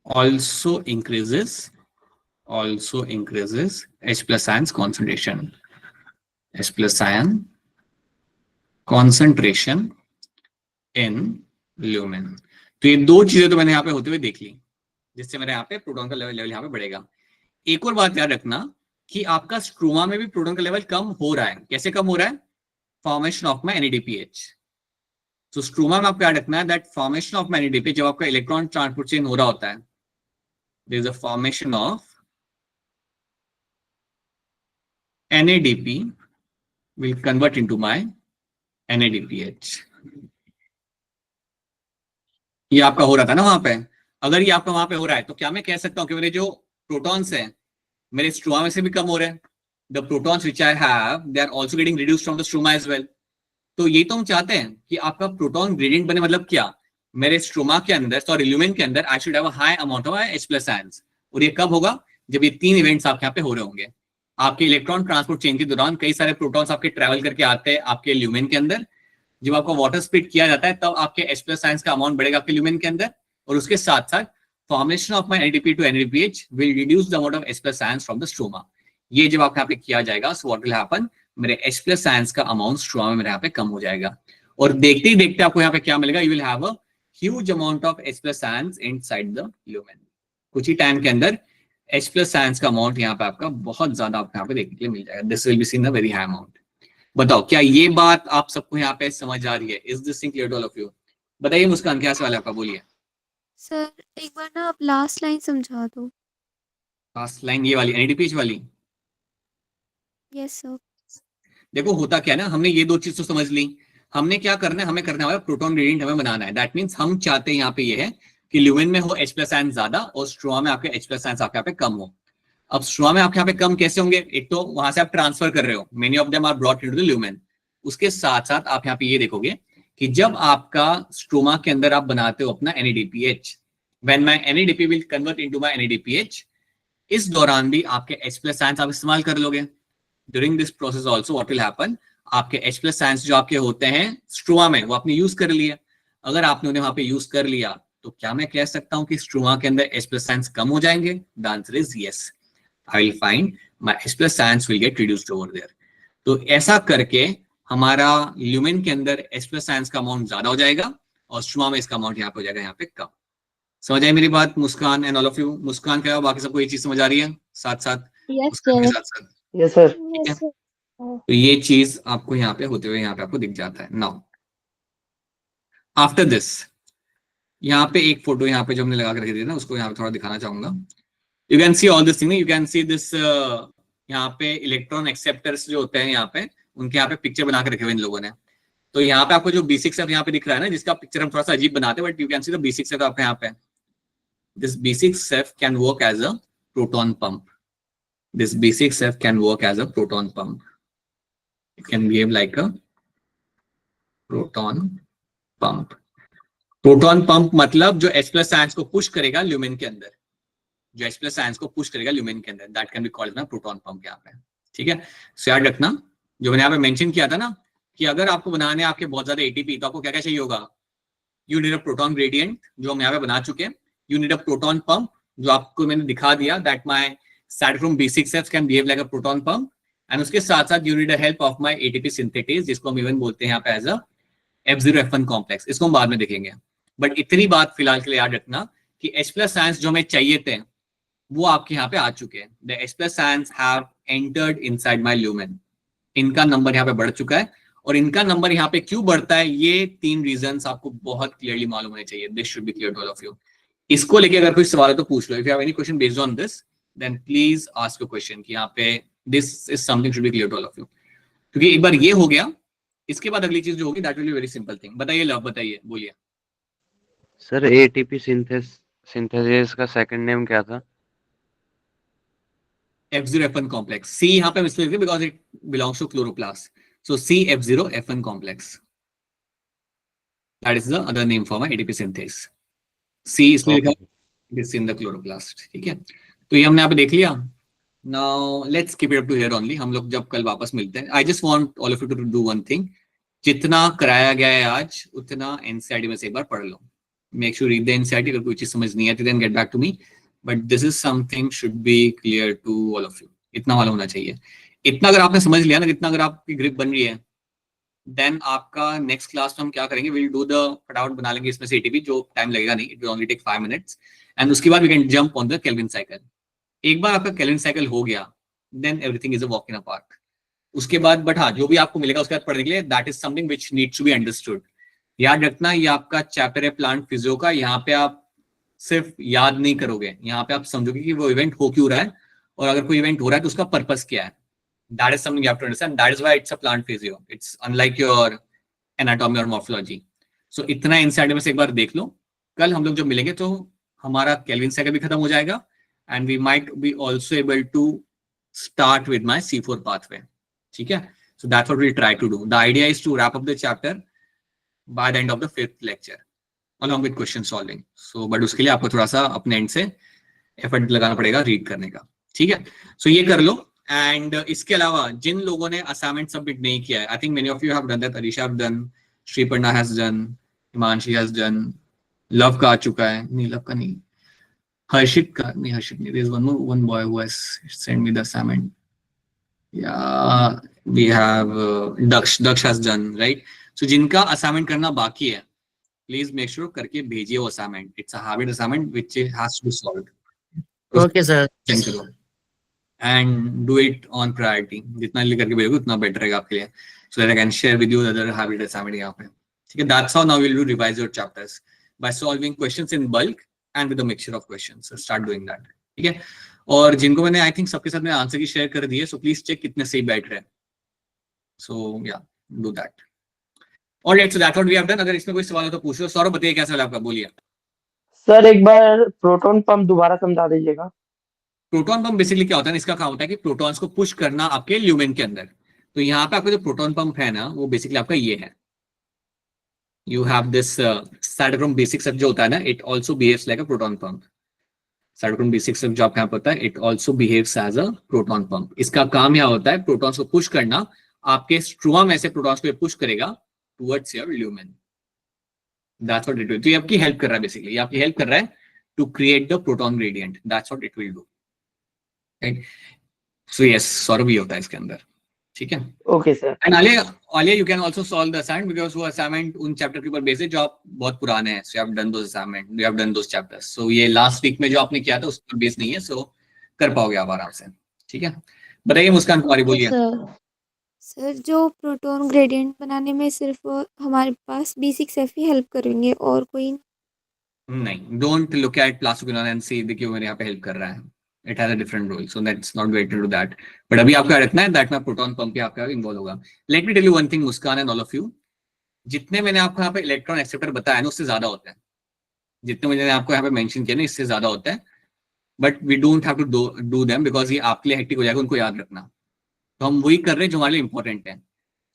Speaker 1: also increases H+ ions concentration, H+ ion concentration in lumen। तो ये 2 चीजें तो मैंने यहाँ पे होते हुए देख ली, जिससे मेरे यहाँ पे प्रोटॉन का लेवल यहाँ पे बढ़ेगा। एक और बात याद रखना कि आपका स्ट्रोमा में भी प्रोटॉन का लेवल कम हो रहा है। कैसे कम हो रहा है, फॉर्मेशन ऑफ माय NADPH। तो स्ट्रोमा में आपको याद रखना है that formation of my NADPH, जब आपका इलेक्ट्रॉन ट्रांसपोर्ट चेन हो रहा होता है, there is a formation of NADP will convert into my NADPH। ये आपका हो रहा था ना वहां पे, अगर ये आपका वहां पे हो रहा है तो क्या मैं कह सकता हूं कि मेरे जो प्रोटॉन्स हैं मेरे स्ट्रोमा में से भी कम हो रहे हैं। The protons which I have they are also getting reduced from the stroma as well. तो ये तो हम चाहते हैं कि आपका प्रोटॉन ग्रेडियंट बने, मतलब क्या, मेरे स्ट्रोमा के अंदर, सॉरी ल्यूमेन के अंदर I should have a high amount of H+ ions. और ये कब होगा, जब ये 3 इवेंट्स आपके यहाँ पे हो रहे होंगे। आपके इलेक्ट्रॉन ट्रांसपोर्ट चेन के दौरान कई सारे प्रोटॉन्स आपके ट्रैवल करके आते हैं आपके ल्यूमेन के अंदर। जब आपका वाटर स्प्लिट किया जाता है तब आपके H+ आयंस का अमाउंट बढ़ेगा आपके ल्यूमेन के अंदर, और उसके साथ साथ formation of my NADP to NADPH will reduce the amount of H+ ions from the stroma. ये जब आपके यहाँ पे किया जाएगा, सो व्हाट विल हैपन, मेरे H+ आयंस का अमाउंट स्ट्रोमा में मेरे यहाँ पे कम हो जाएगा, और देखते ही देखते आपको यहाँ पे क्या मिलेगा, you will have a huge amount of H+ ions inside the lumen. कुछ ही टाइम के अंदर H+ आयंस का अमाउंट यहाँ पे आपका बहुत ज्यादा आपको यहाँ पे देखने के लिए मिल जाएगा। This will be seen a very high amount. बताओ क्या ये बात आप सबको यहाँ पे समझ आ रही है? Is this thing clear to all of you? बताइए मुस्कान, क्या सवाल है आपका, बोलिए।
Speaker 5: सर एक बार ना आप लास्ट लाइन समझा दो।
Speaker 1: लास्ट लाइन ये वाली NADPH वाली?
Speaker 5: Yes sir.
Speaker 1: देखो होता क्या है ना, हमने ये 2 चीज तो समझ ली, हमने क्या करना है, हमें करना है प्रोटॉन ग्रेडियंट हमें बनाना है। दैट मींस हम चाहते हैं यहाँ पे ये है कि ल्यूमेन में हो H+ आयन ज्यादा और स्ट्रोमा में आपके H+ आयन आपके यहाँ पे कम हो। अब स्ट्रोमा में आपके यहाँ पे कम कैसे होंगे, एक तो वहां से आप ट्रांसफर कर रहे हो, many of them are brought into the lumen. उसके साथ साथ आप यहाँ पे ये देखोगे कि जब आपका स्ट्रोमा के अंदर आप बनाते हो अपना NADPH, when my NADP will convert into my NADPH, इस दौरान भी आपके H+ आयंस आप इस्तेमाल कर लोगे। During this process also what will happen, आपके H+ आयंस जो आपके होते हैं स्ट्रोमा में वो आपने यूज कर लिए। अगर आपने उन्हें वहां पे यूज कर लिया तो क्या मैं कह सकता हूं कि स्ट्रोमा के अंदर H+ आयंस कम हो जाएंगे? The answer is yes, I will find my H+ ions will get reduced over there. तो ऐसा करके हमारा ल्यूमेन के अंदर H+ आयंस का अमाउंट ज्यादा हो जाएगा और स्ट्रोमा में इसका अमाउंट यहाँ पे हो जाएगा यहाँ पे कम। समझ आई मेरी बात मुस्कान एंड ऑल ऑफ यू? मुस्कान क्या, बाकी सबको ये चीज समझ आ रही है साथ साथ?
Speaker 3: Yes,
Speaker 1: मुस्कान के
Speaker 3: sir.
Speaker 1: साथ साथ
Speaker 6: यस सर।
Speaker 3: Yes, sir.
Speaker 1: तो ये चीज आपको यहाँ पे होते हुए यहाँ पे आपको दिख जाता है। नाउ आफ्टर दिस यहाँ पे एक फोटो यहाँ पे जो हमने लगा कर रखी थी ना, उसको यहाँ पे थोड़ा दिखाना चाहूंगा। You can see all this thing, you can see this, यहाँ पे इलेक्ट्रॉन एक्सेप्टर्स जो होते हैं यहाँ पे, उनके यहाँ पे पिक्चर बना के रखे हुए इन लोगों ने। तो यहाँ पे आपको जो B6F यहाँ पे दिख रहा है ना, जिसका पिक्चर हम थोड़ा सा अजीब बनाते हैं, but you can see the B6F आपके यहाँ पे। This B6F can work as a proton pump. This B6F can work as a proton pump. It can behave like a proton pump. Proton pump मतलब जो H+ आयंस को push करेगा lumen के अंदर, जो H+ आयंस को पुश करेगा ल्यूमेन के अंदर, दैट कैन बी कॉल्ड ना प्रोटॉन पंप यहाँ पे। ठीक है, सो याद रखना जो मैंने यहाँ पे मेंशन किया था ना, कि अगर आपको बनाने आपके बहुत ज्यादा ATP, तो आपको क्या क्या चाहिए होगा? You need a proton gradient, जो हम यहाँ पे बना चुके हैं। You need a proton pump, जो आपको मैंने दिखा दिया, that my cytochrome B6F can behave like a proton pump. And उसके साथ साथ you need a help of my ATP synthetase, जिसको हम इवन बोलते हैं यहाँ पे एज अ F0F1 कॉम्प्लेक्स। इसको हम बाद में देखेंगे, बट इतनी बात फिलहाल के लिए याद रखना कि H+ आयंस जो हमें चाहिए थे वो आपके यहाँ पे आ चुके हैं। The H+ ions have entered inside my lumen. इनका नंबर यहाँ पे बढ़ चुका है, और इनका नंबर यहाँ पे क्यों बढ़ता है, ये 3 रीजंस आपको बहुत क्लियरली मालूम होने चाहिए। This should be clear to all of you. इसको लेके अगर कोई सवाल है तो पूछ लो। If you have any question based on this, then please ask a question, कि यहाँ पे this is something should be clear to all of you. क्योंकि एक बार ये हो गया, इसके बाद अगली चीज जो होगी that will be very simple thing. बताइए लव, बताइए, बोलिए।
Speaker 2: सर ATP सिंथेसिस का सेकंड नेम क्या था?
Speaker 1: F0F1 complex. C यहाँ पे हम इसलिए लिखते हैं because it belongs to chloroplast. So CF0F1 complex. That is the other name for my ATP synthase. C इसमें लिखा है, this in the chloroplast. ठीक है, तो ये हमने यहाँ पे देख लिया। Now let's keep it up to here only. हम लोग जब कल वापस मिलते हैं, I just want all of you to do one thing. जितना कराया गया है आज, उतना NCERT में से एक बार पढ़ लो। Make sure read the NCERT. अगर कोई चीज समझ नहीं आती then get back to me. But this is something should be clear to all of you. इतना वाला होना चाहिए। इतना अगर आपने समझ लिया ना, इतना अगर आपकी ग्रिप बन रही है, देन आपका नेक्स्ट क्लास में हम क्या करेंगे, विल डू द फटाफट बना लेंगे इसमें से ATP, जो टाइम लगेगा नहीं, it will only take 5 minutes. And उसके बाद we can jump on the Calvin cycle. एक बार आपका केल्विन साइकिल हो गया, then everything is a walk in a park. उसके बाद बट हाँ, जो भी आपको मिलेगा उसके बाद पढ़ने के लिए, that is something which needs to be understood. याद रखना, ये आपका चैप्टर है प्लांट फिजियो का। यहाँ पे आप सिर्फ याद नहीं करोगे, यहाँ पे आप समझोगे कि वो इवेंट हो क्यों रहा है, और अगर कोई इवेंट हो रहा है तो उसका पर्पस क्या है। That is something you have to understand. That is why it's a plant physio, it's unlike your anatomy और मॉर्फोलॉजी। सो इतना इनसाइड में से एक बार देख लो। कल हम लोग जब मिलेंगे तो हमारा केल्विन साइकिल भी खत्म हो जाएगा, and we might be also able to start with my C4 pathway. ठीक है, so that's what we try to do. The idea is to wrap up the chapter by the end of the 5th lecture along with question solving. So but उसके लिए आपको थोड़ा सा अपने and से effort लगाना पड़ेगा रीड करने का। ठीक है, सो ये कर लो। एंड इसके अलावा जिन लोगों ने असाइनमेंट सबमिट नहीं किया है, I think many of you have done that. Arisha have done, Shriparna has done, Himanshi has done, Luv का आ चुका है, नहीं लव का नहीं, हर्षित का नहीं, हर्षित नहीं, there is one boy who has send me the assignment. या we have Daksh has done, right. So जिनका असाइनमेंट करना बाकी है, प्लीज मेक श्योर करके भेजिए वो assignment. It's a habit assignment which has to be solved.
Speaker 4: Okay, sir.
Speaker 1: And do it on priority. जितना जल्दी करके भेजोगे उतना बेटर रहेगा आपके लिए, so that I can share with you other habit assignment यहाँ पे। ठीक है, that's how now we will do revise your chapters by solving questions in bulk and with a mixture of questions. So start doing that. ठीक है, और जिनको मैंने I think सबके साथ मैंने आंसर की शेयर कर दी है, सो प्लीज चेक कितने सही बैठ रहे हैं। सो या do that. Alright, so that's what we have done. अगर इसमें कोई सवाल हो तो पूछ लो। सौरभ बताइए क्या सवाल है आपका, बोलिए।
Speaker 6: सर एक बार प्रोटॉन पंप दोबारा समझा दीजिएगा।
Speaker 1: प्रोटॉन पंप बेसिकली क्या होता है, इसका काम होता है कि प्रोटॉन्स को पुश करना आपके ल्यूमेन के अंदर। तो यहाँ पे आपका जो प्रोटॉन पंप है ना, वो बेसिकली आपका ये है। You have this cytochrome B6F जो होता है ना, it also behaves like a proton pump. Cytochrome B6F जो आपके यहाँ पे होता है, it also behaves as a proton pump. इसका काम यहाँ होता है प्रोटॉन्स को पुश करना, आपके स्ट्रोमा में से प्रोटॉन्स को पुश करेगा towards your lumen. That's what it will. तो ये आपकी हेल्प कर रहा है, बेसिकली ये आपकी हेल्प कर रहा है to create the proton gradient. That's what it will do. So yes, Saurabh ही होता है इसके अंदर। ठीक है।
Speaker 6: Okay sir.
Speaker 1: And Aaliya you can also solve the assignment because वो असाइनमेंट उन चैप्टर के ऊपर बेस्ड है जो आप बहुत पुराने हैं, so you have done those assignment, you have done those chapters, so ये लास्ट वीक में जो आपने किया था उस पर बेस्ड नहीं है, सो कर पाओगे आप आराम से। ठीक है, बताइए मुस्कान कुमारी, बोलिए।
Speaker 5: सर जो प्रोटॉन ग्रेडियंट बनाने में सिर्फ हमारे पास B6F ही हेल्प करेंगे और कोई
Speaker 1: नहीं, don't look at plastic and see देखिए मेरे यहाँ पे हेल्प कर रहा है, it has a different role, so let's not get into that. But अभी आपका रखना है दैट में प्रोटॉन पंप पे आपका इन्वॉल्व होगा। Let me tell you one thing Muskan and all of you, जितने मैंने आपको यहाँ पे इलेक्ट्रॉन एक्सेप्टर बताया ना उससे ज्यादा होता है, जितने मैंने आपको यहाँ पे मेंशन किया ना इससे ज्यादा होता है, but we don't have to do them because ये आपके लिए हेक्टिक हो जाएगा, उनको याद रखना। तो हम वही कर रहे हैं जो हमारे लिए इंपॉर्टेंट है।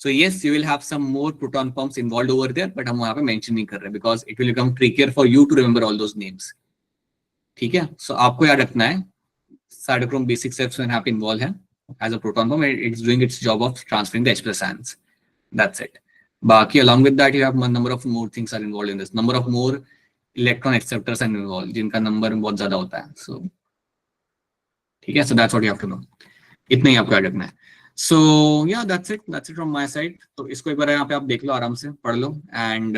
Speaker 1: So yes, you will have some more proton pumps involved over there, but हम वहाँ पे mention नहीं कर रहे because it will become trickier for you to remember all those names. ठीक है, so आपको याद रखना है cytochrome B6F यहाँ पे involved है as a proton pump, and it's doing its job of transferring the H+ ions. That's it. बाकी along with that you have a number of more things are involved in this. Number of more electron acceptors are involved, जिनका number बहुत ज़्यादा होता है. So ठीक है, so that's what you have to know. इतना ही आपको याद रखना है। So yeah, that's it from my side. तो इसको एक बार यहाँ पे आप देख लो, आराम से पढ़ लो एंड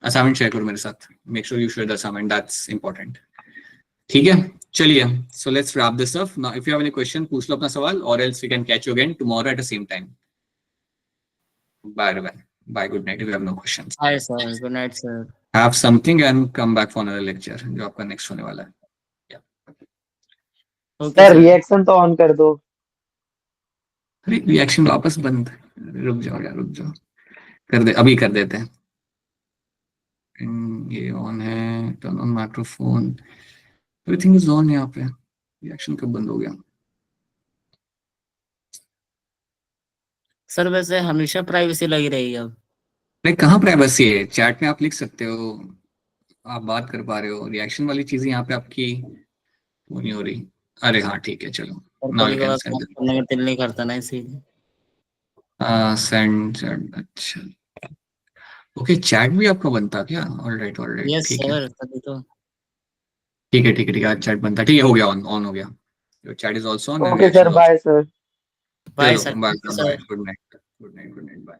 Speaker 1: असाइनमेंट शेयर करो मेरे साथ। Make sure you share the assignment, that's important. ठीक है, चलिए, so let's wrap this up now. If you have any question पूछ लो अपना सवाल, और else we can catch you again tomorrow at the same time. Bye, good night. If you have no questions,
Speaker 4: hi sir, good night sir.
Speaker 1: Have something and come back for another lecture जो आपका next होने वाला है।
Speaker 6: Sir reaction तो on कर दो।
Speaker 1: Reaction वापस बंद, रुक जाओ यार, रुक जाओ, कर दे, अभी कर देते हैं। ये ऑन है, turn on microphone, everything is on. यहाँ पे रिएक्शन कब बंद हो गया?
Speaker 4: सर वैसे हमेशा प्राइवेसी लगी रहेगी अब?
Speaker 1: नहीं, कहाँ प्राइवेसी है? चैट में आप लिख सकते हो, आप बात कर पा रहे हो। रिएक्शन वाली चीजें यहाँ पे आपकी वो नहीं हो रही। अरे हाँ ठीक है, चलो नाउ यू कैन सेंड
Speaker 4: करने का दिल नहीं करता ना इसीलिए।
Speaker 1: सेंड। अच्छा ओके, चैट भी आपका बनता क्या? ऑलराइट,
Speaker 4: यस
Speaker 1: ठीक है,
Speaker 4: सर, तभी तो।
Speaker 1: ठीक है, आज चैट बनता, ठीक है, हो गया, ऑन हो गया। Your chat is also on.
Speaker 6: Okay sir, bye sir.
Speaker 4: Bye sir.
Speaker 1: Bye, good night, bye.